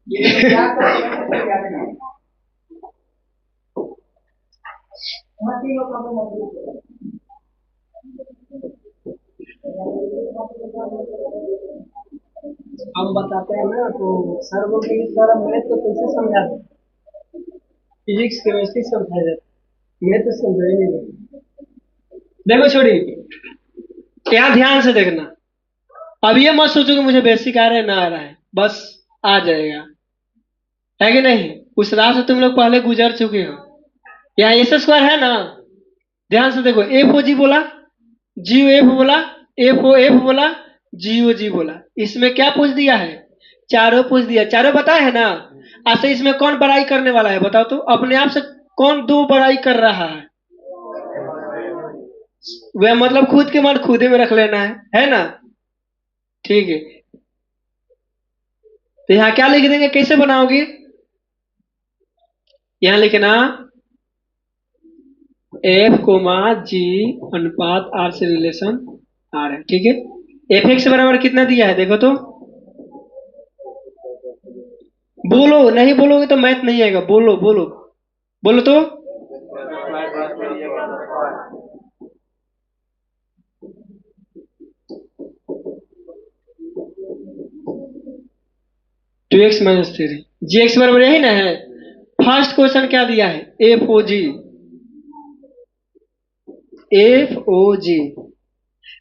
ये क्या करना है, मत ही लोग मत। हम बताते हैं ना तो सर बोलते हैं सर मैथ तो कैसे समझा दे, फिजिक्स केमिस्ट्री समझा जाता, मैं तो समझा ही नहीं। देखो छोड़ी, यहाँ ध्यान से देखना। अब ये मत सोचो कि मुझे बेसिक आ रहा है ना आ रहा है, बस आ जाएगा, है कि नहीं? उस राह से तुम लोग पहले गुजर चुके हो। यहाँ S² है ना, ध्यान से देखो, FOG बोला, GOF बोला, FOF बोला, GOG बोला। इसमें क्या पूछ दिया है? चारों पूछ दिया, चारों बताए है ना। अच्छा, इसमें कौन बड़ाई करने वाला है बताओ तो, अपने आप से कौन दो बड़ाई कर रहा है? वह मतलब खुद के मन खुद ही में रख लेना है ना? ठीक है, तो यहाँ क्या लिख देंगे, कैसे बनाओगे? यहाँ लिखना F, G अनुपात R से रिलेशन R है। ठीक है, Fx बराबर कितना दिया है देखो तो, बोलो, नहीं बोलोगे तो मैथ नहीं आएगा, बोलो बोलो, बोलो तो। 2x-3, gx बराबर यही ना है। फर्स्ट क्वेश्चन क्या दिया है? FOG, FOG।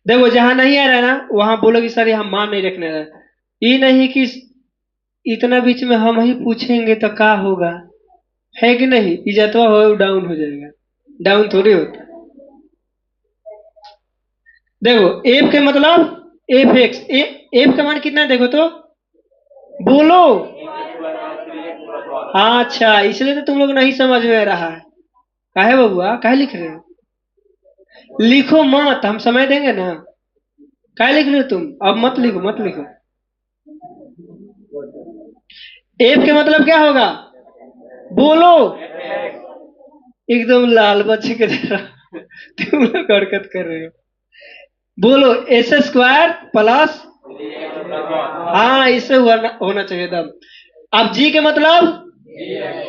देखो जहां नहीं आ रहा है ना, वहां बोलो कि सर यहाँ मान नहीं रखने रहा। ये नहीं कि इतना बीच में हम ही पूछेंगे तो क्या होगा, है कि नहीं? इज्जतवा हो डाउन हो जाएगा, डाउन थोड़ी होता। देखो एफ के मतलब Fx, एफ का मान कितना है देखो तो, बोलो। हाँ अच्छा, इसलिए तो तुम लोग नहीं समझ में रहा है। काहे बबुआ, काहे लिख रहे हो? लिखो मत, हम समय देंगे ना। काहे लिख रहे हो तुम? अब मत लिखो, मत लिखो। एफ के मतलब क्या होगा, बोलो। एकदम लाल बच्चे की तरह तुम लोग हरकत कर रहे हो। बोलो, S² प्लस, हाँ इससे होना चाहिए दम। अब जी के मतलब,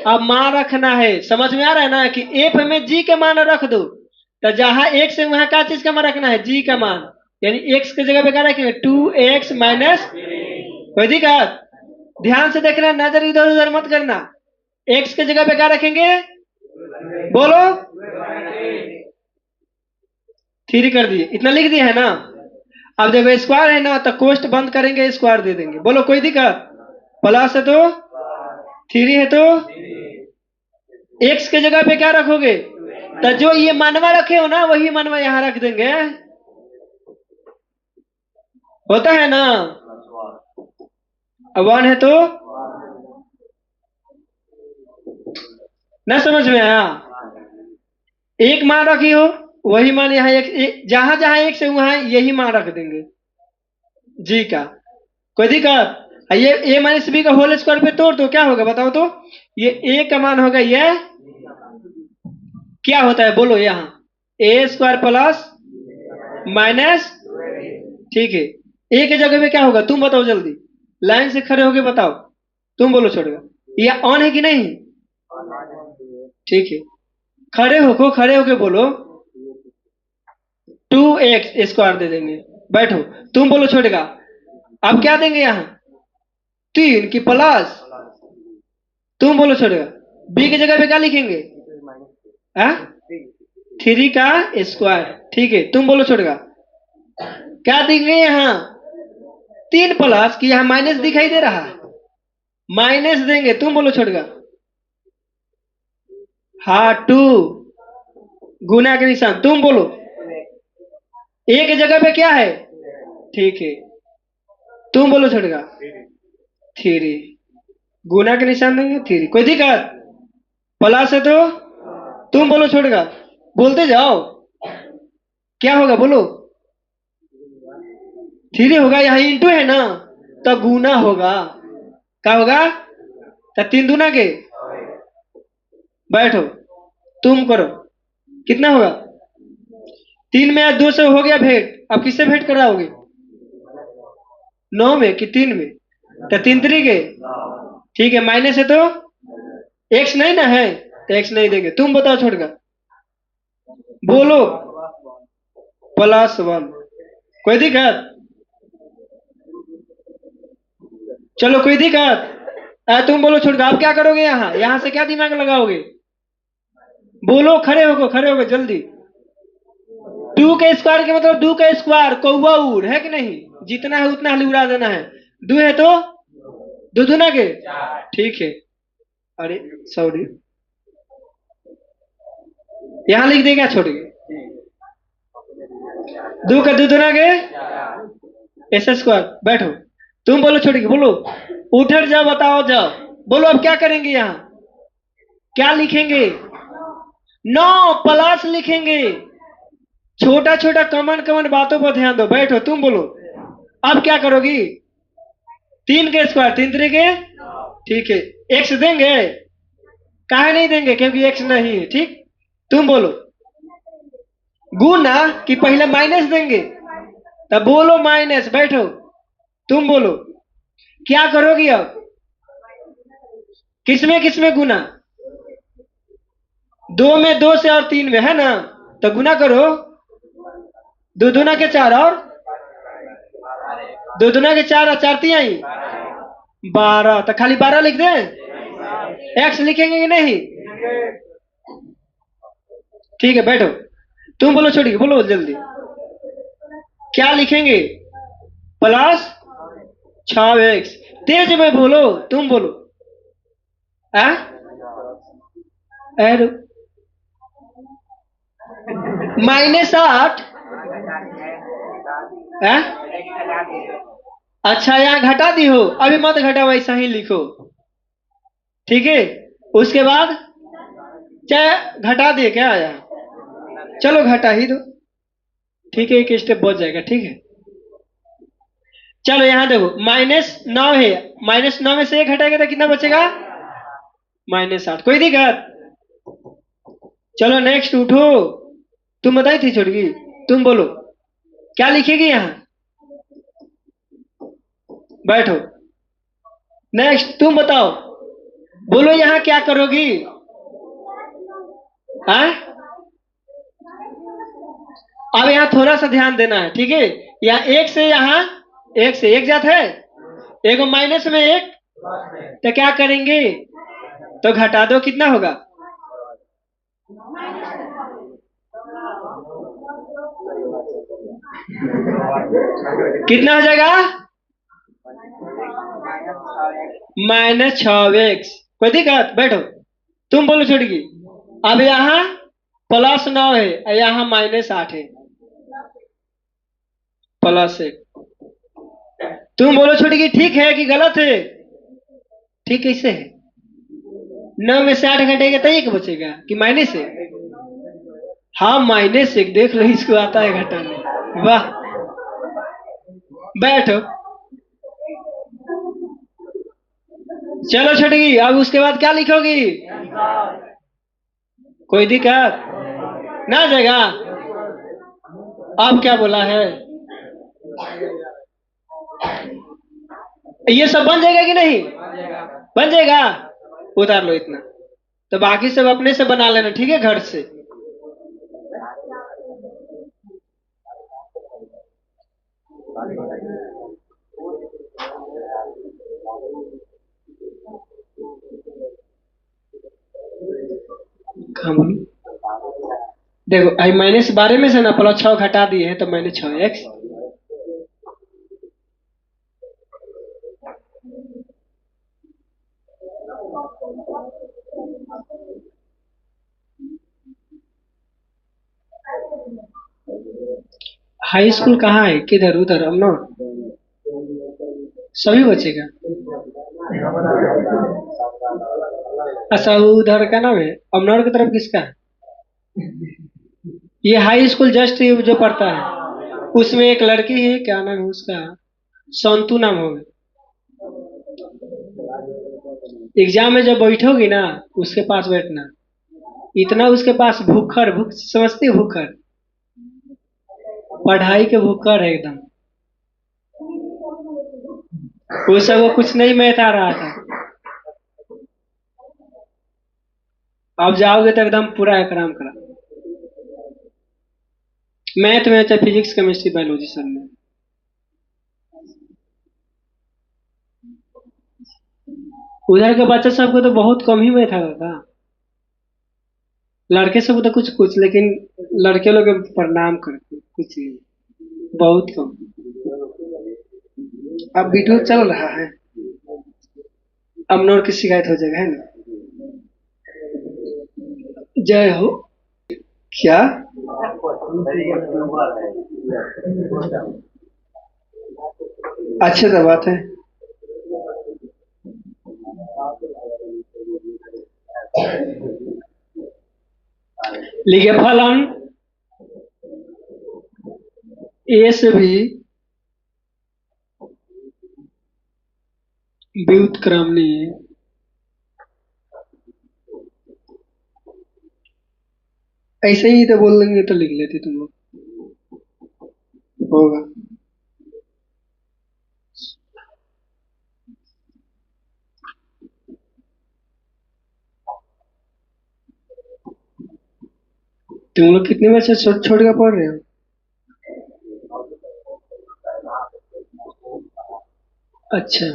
अब मान रखना है, समझ में आ रहा है ना कि एफ में जी के मान रख दो, तो जहां एक्स है वहां क्या चीज का मान रखना है, जी का मान। यानी एक्स की जगह पे क्या रखेंगे, 2x माइनस, कोई दिक्कत? ध्यान से देखना, नजर इधर उधर मत करना। एक्स की जगह पे क्या रखेंगे, बोलो। 3 कर दिए, इतना लिख दिया है ना। अब जब स्क्वायर है ना तो कोष्ट बंद करेंगे, स्क्वायर दे देंगे। बोलो कोई दिक्कत? प्लस है तो 3 है तो एक्स के जगह पे क्या रखोगे, तो जो ये मानवा रखे हो ना वही मानवा यहां रख देंगे। होता है ना। अब 1 है तो ना, समझ में आया? एक मान रखी हो वही मान यहाँ जहां जहां एक से वहां यही मान रख देंगे जी का। कोई दिक्कत? ये ए माइनस बी का होल स्क्वायर पे तोड़ दो, क्या होगा बताओ तो? ये ए का मान होगा, ये क्या होता है बोलो, यहाँ ए स्क्वायर प्लस माइनस, ठीक है। ए के जगह पे क्या होगा तुम बताओ जल्दी, लाइन से खड़े होके बताओ। तुम बोलो छोड़ेगा, ये ऑन है कि नहीं? ठीक है, खड़े होके बोलो। 2x स्क्वायर दे देंगे। बैठो, तुम बोलो छोड़ेगा। अब क्या देंगे यहाँ, 3 की प्लस, तुम बोलो छोड़ेगा। बी की जगह पे क्या लिखेंगे, 3 का स्क्वायर, ठीक है। तुम बोलो छोड़ेगा, क्या देंगे यहाँ, 3 प्लस की, यहाँ माइनस दिखाई दे रहा है, माइनस देंगे। तुम बोलो छोड़ेगा, हाँ 2 गुना के निशान। तुम बोलो ए की जगह पे क्या है, ठीक है। तुम बोलो छोड़ेगा 3 गुना के निशान देंगे, 3। कोई दिक्कत? प्लस है तो तुम बोलो छोड़ेगा, बोलते जाओ। क्या होगा बोलो, 3 होगा, यहाँ इंटू है ना तो गुना होगा। क्या होगा, तो 3 दूना के, बैठो तुम करो। कितना होगा, 3 में 2 से हो गया भेंट। अब किससे भेंट कराओगे, 9 में कि 3 में? तो 3 3 के, ठीक है। माइनस है तो एक्स नहीं ना है, तो एक्स नहीं देंगे। तुम बताओ छोड़ेगा, बोलो +1। कोई दिक्कत? चलो कोई दिक्कत? तुम बोलो छोड़ेगा। आप क्या करोगे, यहाँ से क्या दिमाग लगाओगे, बोलो खड़े होको जल्दी। 2 का स्क्वायर के मतलब 2 का स्क्वायर कौवा उड़ है कि नहीं, जितना है उतना हाली उड़ा देना है। 2 है तो 2 दूना के, ठीक है। अरे सॉरी, यहाँ लिख देगा छोड़िए, 2 का 2 दूना के एस स्क्वायर। बैठो, तुम बोलो छोड़िए, बोलो उठर जाओ, बताओ जाओ। बोलो अब क्या करेंगे, यहाँ क्या लिखेंगे, 9 प्लस लिखेंगे। छोटा छोटा कॉमन कॉमन बातों पर ध्यान दो। बैठो, तुम बोलो अब क्या करोगी, 3 के स्क्वायर 3 3 के, ठीक है। एक्स देंगे, काहे नहीं देंगे, क्योंकि एक्स नहीं है, ठीक। तुम बोलो गुना कि पहले माइनस देंगे, तब बोलो माइनस। बैठो, तुम बोलो क्या करोगी अब, किसमें गुना, 2 में 2 से और 3 में है ना, तो गुना करो। 2 दूना के 4 और 2 दूना के 4 और 4 तिहाई 12, तो खाली 12 लिख दें, एक्स लिखेंगे कि नहीं? ठीक है, बैठो तुम बोलो छोड़िए, बोलो जल्दी क्या लिखेंगे, +6x। तेज में बोलो, तुम बोलो आ -8। अच्छा यहाँ घटा दी हो, अभी मत घटा, वैसा ही लिखो, ठीक है। उसके बाद चाहे घटा दिए क्या आया, चलो घटा ही दो, ठीक है, एक स्टेप बच जाएगा, ठीक है। चलो यहाँ देखो -9 है, -9 में से 1 हटाएगा तो कितना बचेगा, -8। कोई दिक्कत? चलो नेक्स्ट उठो, तुम बताई थी छोड़गी, तुम बोलो क्या लिखेगी यहाँ, बैठो। नेक्स्ट तुम बताओ, बोलो यहाँ क्या करोगी, हाँ अब यहाँ थोड़ा सा ध्यान देना है, ठीक है। यहाँ एक से एक जात है, एक माइनस में एक, तो क्या करेंगे, तो घटा दो, कितना होगा, कितना हो जाएगा, -6x। कोई दिक्कत, बैठो। तुम बोलो छोटकी। अब यहाँ +9 है और यहाँ -8 है, +1। तुम बोलो छोटकी, ठीक है कि गलत है, ठीक कैसे है, 9 में से 8 घटेगा तो एक बचेगा कि -1। हाँ, -1, देख लो, इसको आता है घटाने, वाह। बैठो। चलो छोटकी, अब उसके बाद क्या लिखोगी, कोई दिक्कत ना आ जाएगा। अब क्या बोला है, ये सब बन जाएगा कि नहीं, बन जाएगा, उतार लो इतना। तो बाकी सब अपने से बना लेना, ठीक है, घर से। कहाँ बोलूं? देखो, आई -12 में से ना +6 घटा दिए हैं तो -6x। हाई स्कूल कहाँ है, किधर, उधर अमनौर, सभी बचेगा। अच्छा, उधर का नाम है अमनौर की तरफ, किसका है? ये हाई स्कूल जस्ट जो पढ़ता है, उसमें एक लड़की है, क्या नाम है उसका, संतू नाम होगा। एग्जाम में जब बैठोगी ना, उसके पास बैठना, इतना उसके पास भूखर, भूख समझती है, भूखर, पढ़ाई के भूखर है एकदम। वो सब, वो कुछ नहीं मैथ आ रहा था, अब जाओगे तो एकदम पूरा एकराम करा। मैथ में अच्छा, फिजिक्स केमिस्ट्री बायोलॉजी सब में। उधर के बच्चे सबको तो बहुत कम ही मैथ आता था, लड़के सब तो कुछ कुछ, लेकिन लड़के लोग प्रणाम करते कुछ नहीं, बहुत कम। अब वीडियो चल रहा है, अमनोर की शिकायत हो जाएगा, है ना। जय हो। क्या, अच्छे तो बात है। लिखे फलन ए से भी व्युत्क्रमणीय, ऐसे ही तो बोल देंगे तो लिख लेते तुम लोग, होगा। तुम लोग कितने बच्चे छोड़ छोड़ कर पढ़ रहे हो, अच्छा।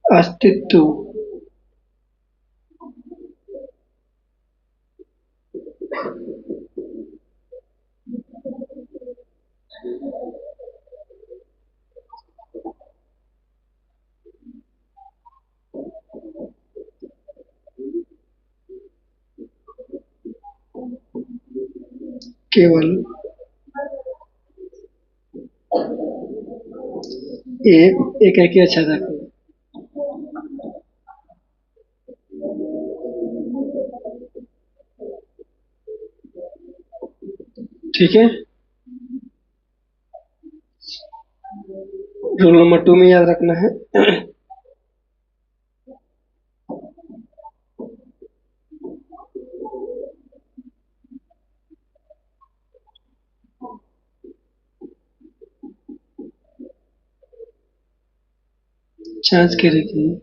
अस्तित्व, केवल एक एक है कि, अच्छा था, ठीक है। रोल नंबर 2 में याद रखना है। जांच के रखिए।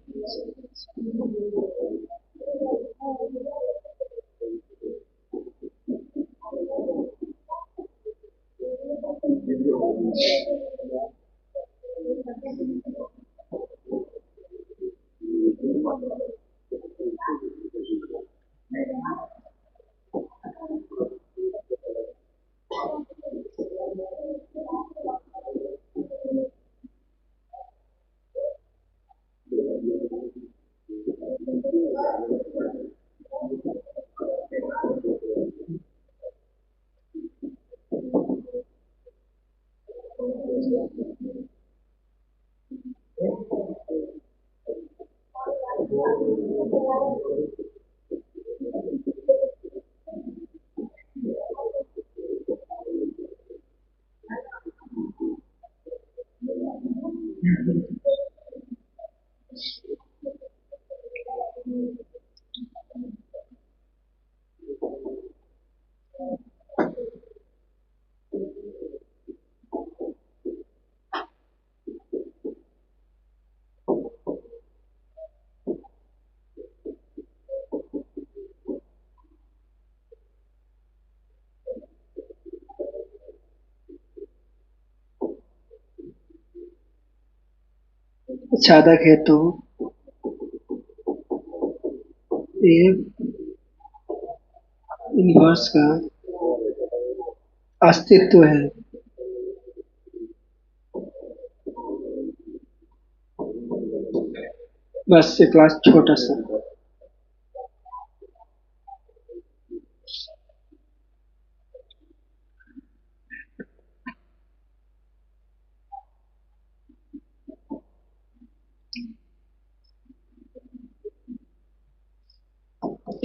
साधक है तो ये यूनिवर्स का अस्तित्व है। बस ये क्लास छोटा सा।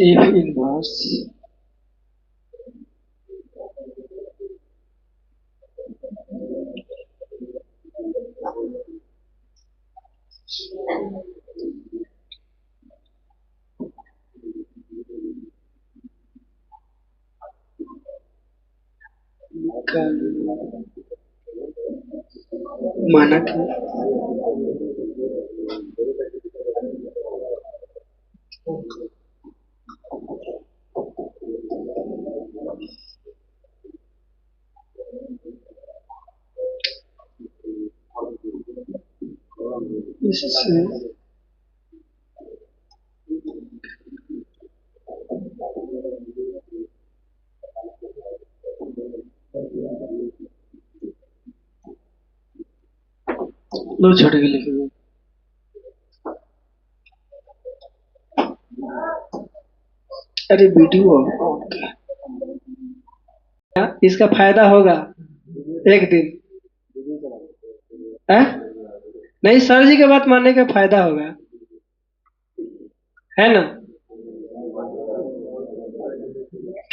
एफ इनवर्स का मानक है। इससे लो छोटे के लिखेंगे। अरे वीडियो इसका फायदा होगा एक दिन। है? नहीं, सर जी की बात मानने का फायदा होगा, है ना?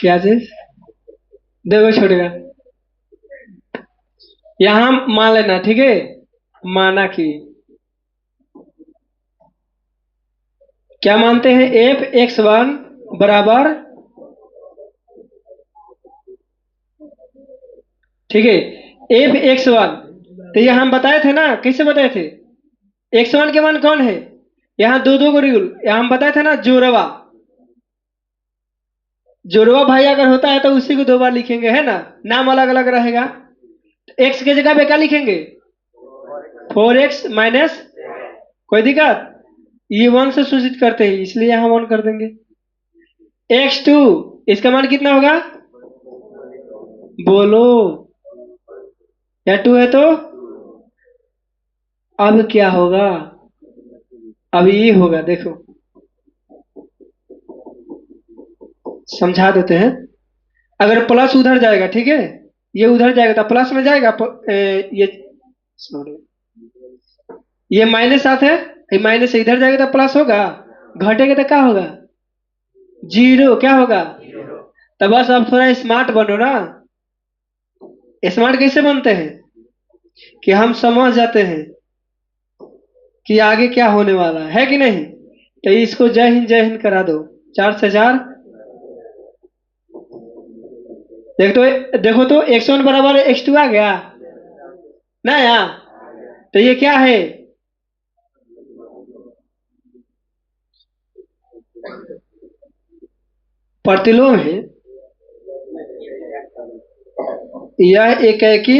क्या चीज देखो छोटेगा, यहां मान लेना, ठीक है? माना कि क्या मानते हैं? एफ एक्स वन बराबर, ठीक है, एफ एक्स वन। तो ये हम बताए थे ना, कैसे बताए थे? एक्स वन के मान कौन है? यहाँ दो दो को रूल, यहाँ हम बताए थे ना, जोड़वा। जोड़वा भाई अगर होता है तो उसी को दो बार लिखेंगे, है ना? नाम अलग अलग रहेगा। एक्स की जगह पे क्या लिखेंगे? 4x माइनस, कोई दिक्कत? ये वन से सूचित करते हैं, इसलिए हम वन कर देंगे। x2 इसका मान कितना होगा? बोलो, या 2 है तो अब क्या होगा? अब ये होगा, देखो समझा देते हैं। अगर प्लस उधर जाएगा, ठीक है, ये उधर जाएगा तो प्लस में जाएगा, ये सॉरी, ये माइनस साथ है, ये माइनस से इधर जाएगा तो प्लस होगा, घटेगा तो क्या होगा? जीरो। क्या होगा? तो बस अब थोड़ा स्मार्ट बनो ना। स्मार्ट कैसे बनते हैं? कि हम समझ जाते हैं कि आगे क्या होने वाला है कि नहीं। तो इसको जय हिंद करा दो, 4 से 4। देखो तो x1 बराबर x2 आ गया ना यहाँ? तो ये क्या है? प्रतिलोम है, यह एकाकी,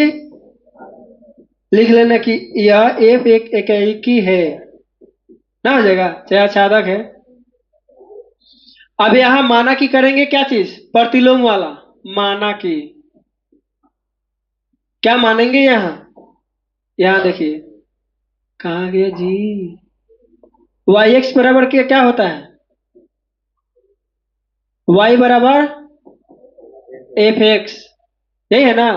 लिख लेना कि यह एफ एक एकाकी है, ना हो जाएगा, चाहे आच्छादक है। अब यहां माना की करेंगे क्या चीज, प्रतिलोम वाला, माना की क्या मानेंगे यहाँ, यहाँ देखिए, कहाँ गया जी, वाई एक्स बराबर क्या होता है, वाई बराबर एफ एक्स, यही है ना,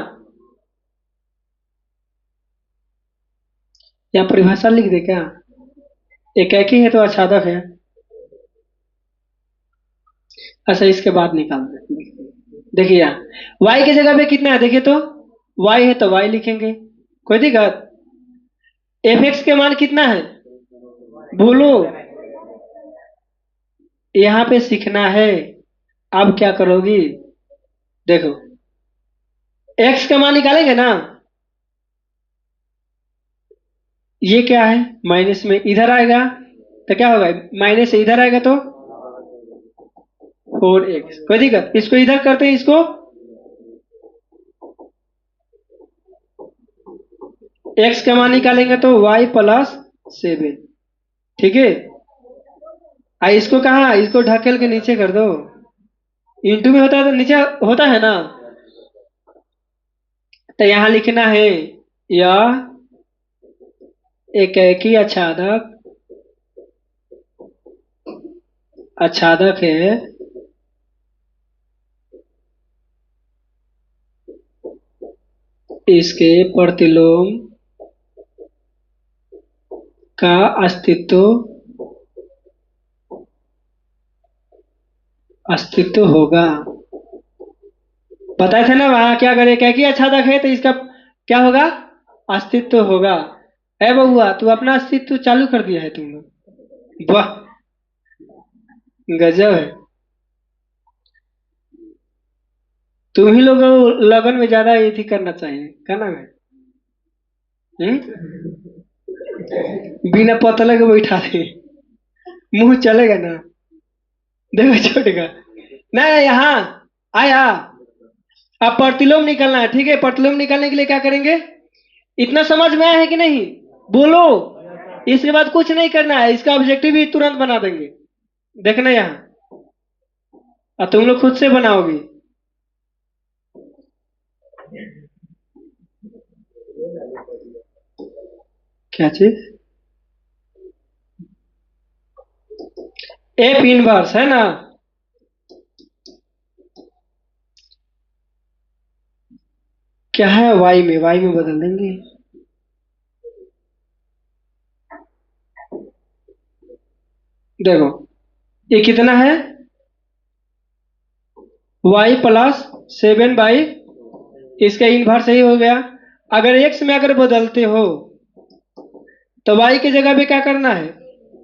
यहाँ परिभाषा लिख दे क्या, एकाकी है तो आच्छादक है। अच्छा इसके बाद निकाल दे, देखिए यहाँ y की जगह पे कितना है देखिए तो, y है तो y लिखेंगे, कोई दिक्कत, एफ एक्स के मान कितना है, बोलो, यहाँ पे सीखना है। अब क्या करोगी, देखो x का मान निकालेंगे ना, ये क्या है, माइनस में इधर आएगा तो क्या होगा, माइनस से इधर आएगा तो 4x, कोई दिक्कत, इसको इधर करते हैं, इसको x का मान निकालेंगे तो y प्लस 7, ठीक है। इसको कहा, इसको ढकेल के नीचे कर दो, इंटू में होता है तो नीचे होता है ना, तो यहां लिखना है, यह एकाकी आच्छादक, आच्छादक है, इसके प्रतिलोम का अस्तित्व, अस्तित्व होगा। बताए थे ना वहां क्या करे, क्या कि आच्छादक है तो इसका क्या होगा, अस्तित्व होगा। है बउआ, तू अपना अस्तित्व चालू कर दिया है तुम लोग, वाह, गजब है। तुम ही लोगों को लगन में ज्यादा ये थी करना चाहिए, क्या नाम है, बिना पतले के बैठा दे, मुंह चलेगा ना, देखो छोटेगा, ना यहाँ आया। अब प्रतिलोम निकालना है, ठीक है, प्रतिलोम निकालने के लिए क्या करेंगे, इतना समझ में आया है कि नहीं, बोलो, इसके बाद कुछ नहीं करना है, इसका ऑब्जेक्टिव भी तुरंत बना देंगे, देखना यहाँ, और तुम लोग खुद से बनाओगे, क्या चीज, एफ इनवर्स है ना, क्या है, वाई में बदल देंगे, देखो ये कितना है, वाई प्लस 7 बाई, इसका इनवर्स ही हो गया। अगर एक्स में अगर बदलते हो तो वाई की जगह पे क्या करना है,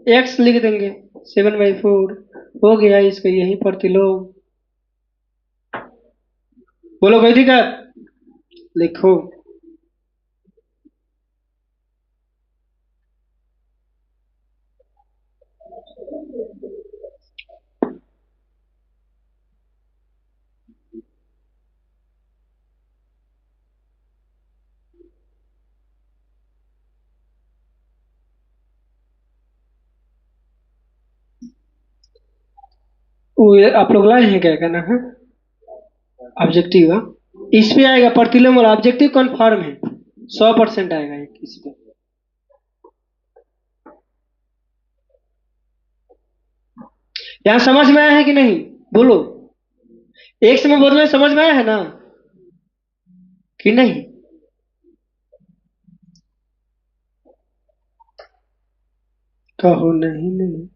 एक्स लिख देंगे, 7/4 हो गया, इसका यही प्रतिलोम, बोलो कोई दिक्कत, लिखो। वो ये आप लोग लाए हैं क्या, कहना है ऑब्जेक्टिव, इस पे आएगा प्रतिलोम और ऑब्जेक्टिव कन्फर्म है, 100% आएगा एक इस पे। यहाँ समझ में आया है कि नहीं, बोलो, एक समय बदलने समझ में आया है ना, कि नहीं, कहो नहीं नहीं,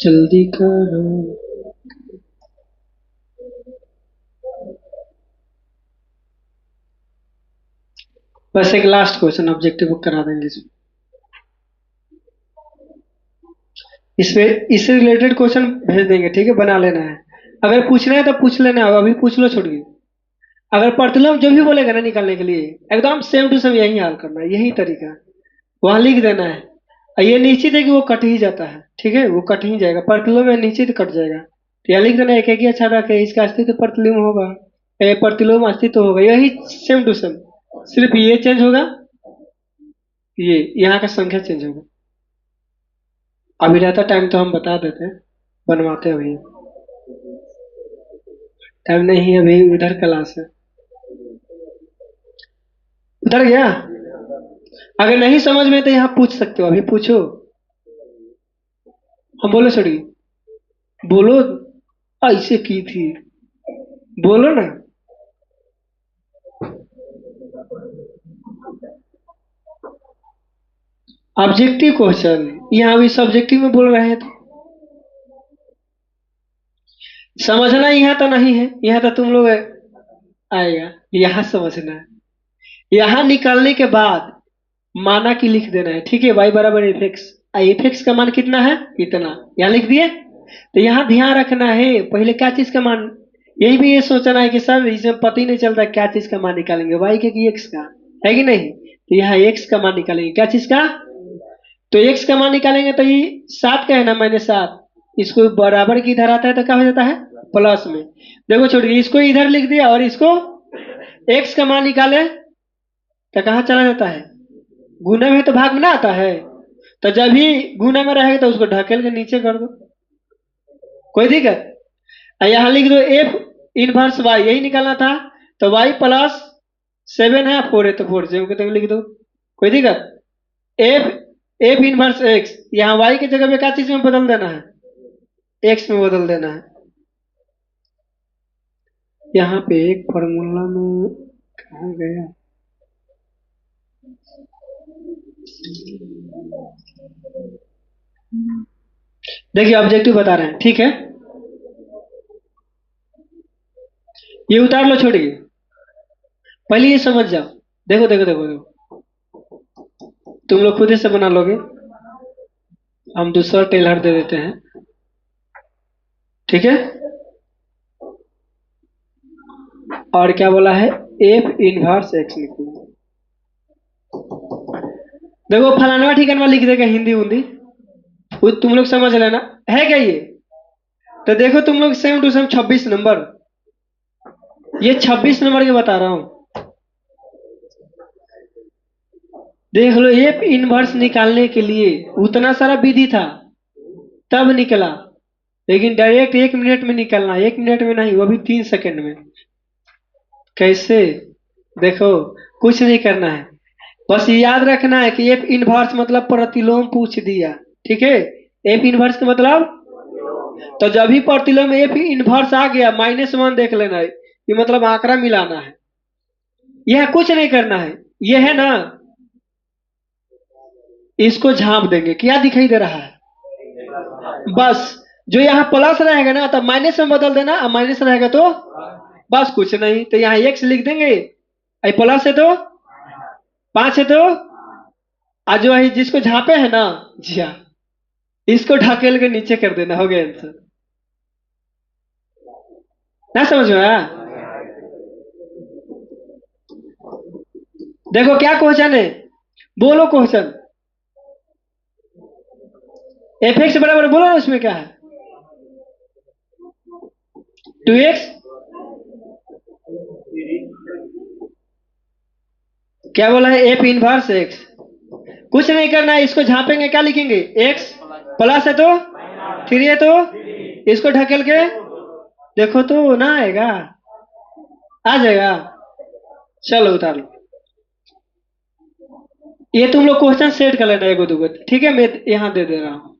जल्दी करो। बस एक लास्ट क्वेश्चन ऑब्जेक्टिव करा देंगे इसमें, इससे रिलेटेड क्वेश्चन भेज देंगे, ठीक है, बना लेना है। अगर पूछना है तो पूछ लेना, अभी पूछ लो, छोड़िए। अगर प्रतिलोम जो भी बोलेगा ना निकालने के लिए, एकदम सेम टू सेम यही हाल करना है, यही तरीका है, वहां लिख देना है। और ये निश्चित है कि वो कट ही जाता है, ठीक है, वो कट ही जाएगा, प्रतिलोम में निश्चित कट जाएगा। तो यहाँ लिख देना एक एक ही अच्छा रखे, इसका अस्तित्व प्रतिलोम होगा, प्रतिलोम अस्तित्व होगा, यही सेम टू सेम, सिर्फ ये चेंज होगा, ये यहाँ का संख्या चेंज होगा। अभी रहता टाइम तो हम बता देते, बनवाते अभी, टाइम नहीं अभी, उधर क्लास है, उधर गया। अगर नहीं समझ में तो यहाँ पूछ सकते हो, अभी पूछो। हम बोलो छोड़ी, बोलो, ऐसे की थी, बोलो ना। ऑब्जेक्टिव क्वेश्चन, यहाँ भी सब्जेक्टिव में बोल रहे हैं तो समझना यहाँ तो नहीं है, यहाँ तो तुम लोग आएगा, यहाँ समझना है। यहाँ निकालने के बाद माना की लिख देना है, ठीक है, y बराबर एफ एक्स, एफ एक्स का मान कितना है, इतना, यहाँ लिख दिए। तो यहाँ ध्यान रखना है पहले क्या चीज का मान, यही भी ये सोचना है कि सर इसमें पता ही नहीं चलता क्या चीज का मान निकालेंगे, y के कि x का, है कि नहीं। तो यहाँ x का मान निकालेंगे, क्या चीज का, तो x का मान निकालेंगे तो ये 7 का है ना, -7, इसको बराबर की इधर आता है तो क्या हो जाता है, प्लस में। देखो छोड़िए, इसको इधर लिख दिया और इसको x का मान निकाले तो कहाँ चला जाता है, गुना में तो भाग में ना आता है। तो जब भी गुना में रहेगा तो उसको ढकेल के नीचे कर दो, कोई दिक्कत। यहाँ लिख दो एफ इनवर्स वाई, यही निकालना था, तो वाई प्लस 7 है, 4 है तो 4 से तो लिख दो, कोई दिक्कत। एफ एफ इनवर्स एक्स, यहाँ वाई की जगह पे क्या चीज में बदल देना है, एक्स में बदल देना है। यहाँ पे एक फॉर्मूला में कहाँ गया, देखिए ऑब्जेक्टिव बता रहे हैं, ठीक है, ये उतार लो, छोड़िए, पहले ये समझ जाओ। देखो देखो देखो देखो, तुम लोग खुद ही से बना लोगे, हम दूसरा टेलर दे देते हैं, ठीक है। और क्या बोला है, एफ इनवर्स एक्स निकलो। देखो फलानवा ठिकानवा लिख देगा हिंदी हिंदी, वो तुम लोग समझ लेना, है क्या ये। तो देखो तुम लोग सेम टू सेम 26 नंबर, ये 26 नंबर के बता रहा हूं, देख लो, एफ इनवर्स निकालने के लिए उतना सारा विधि था तब निकला, लेकिन डायरेक्ट 1 मिनट में निकलना, 1 मिनट में नहीं, वो भी 3 सेकंड में। कैसे, देखो कुछ नहीं करना है, बस याद रखना है कि एफ इनवर्स मतलब प्रतिलोम पूछ दिया, ठीक है, एफ इनवर्स का मतलब, तो जब भी प्रतिलोम एफ इनवर्स आ गया -1 देख लेना है, ये मतलब आंकड़ा मिलाना है, यह कुछ नहीं करना है, यह है ना, इसको झांप देंगे, क्या दिखाई दे रहा है, बस जो यहाँ प्लस रहेगा ना तो माइनस में बदल देना, और माइनस रहेगा तो बस कुछ नहीं, तो यहाँ एक्स लिख देंगे, प्लस है तो 5 है तो, आज जो है जिसको झापे है ना, जी हाँ, इसको ढकेल के नीचे कर देना, हो गया आंसर, ना समझ में आया। देखो क्या क्वेश्चन है, बोलो क्वेश्चन, एफ एक्स बराबर बोलो ना, उसमें क्या है, 2x, क्या बोला है, एफ इनवर्स एक्स, कुछ नहीं करना है, इसको झापेंगे, क्या लिखेंगे, एक्स प्लस है तो 3 है तो, इसको ढकेल के देखो तो ना आएगा, आ जाएगा, चलो उतार लो। ये तुम लोग क्वेश्चन सेट कर लेना एगो दूगो, ठीक है, मैं यहाँ दे दे रहा हूँ,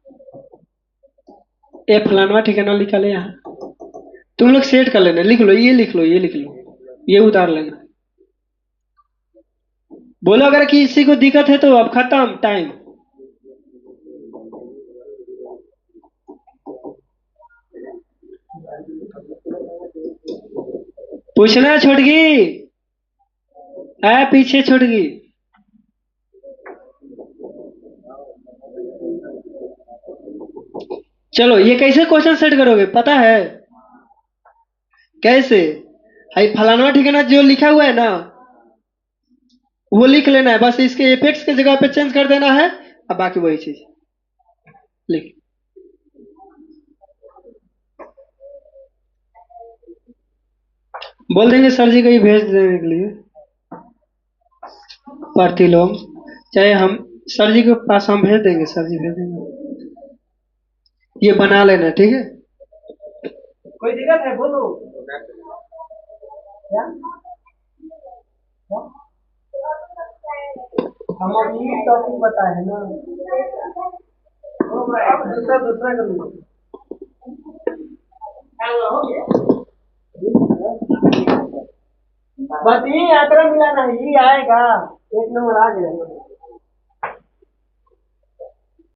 ए फलानवा ठिकाना लिखा ले, यहाँ तुम लोग सेट कर लेना, लिख लो, ये लिख लो, ये लिख लो, ये उतार लेना। बोलो अगर किसी को दिक्कत है तो अब खत्म टाइम। पूछना छुटगी, पीछे छुटगी। चलो ये कैसे क्वेश्चन सेट करोगे पता है? कैसे? हाई फलाना ठिकाना जो लिखा हुआ है ना वो लिख लेना है, बस इसके एपेक्स के जगह पे चेंज कर देना है, अब बाकी वही चीज लिख। बोल देंगे सर जी को ये भेज देने के लिए प्रतिलोम, चाहे हम सर जी के पास हम भेज देंगे, सर जी भेज देंगे। ये बना लेना, ठीक है? कोई दिक्कत है बोलो। क्या? हम अपनी टॉपिक बताए हैं ना, अब दूसरा दूसरा कर लो। बस ये आंकड़ा मिलाना है, ये आएगा 1 नंबर आ गया।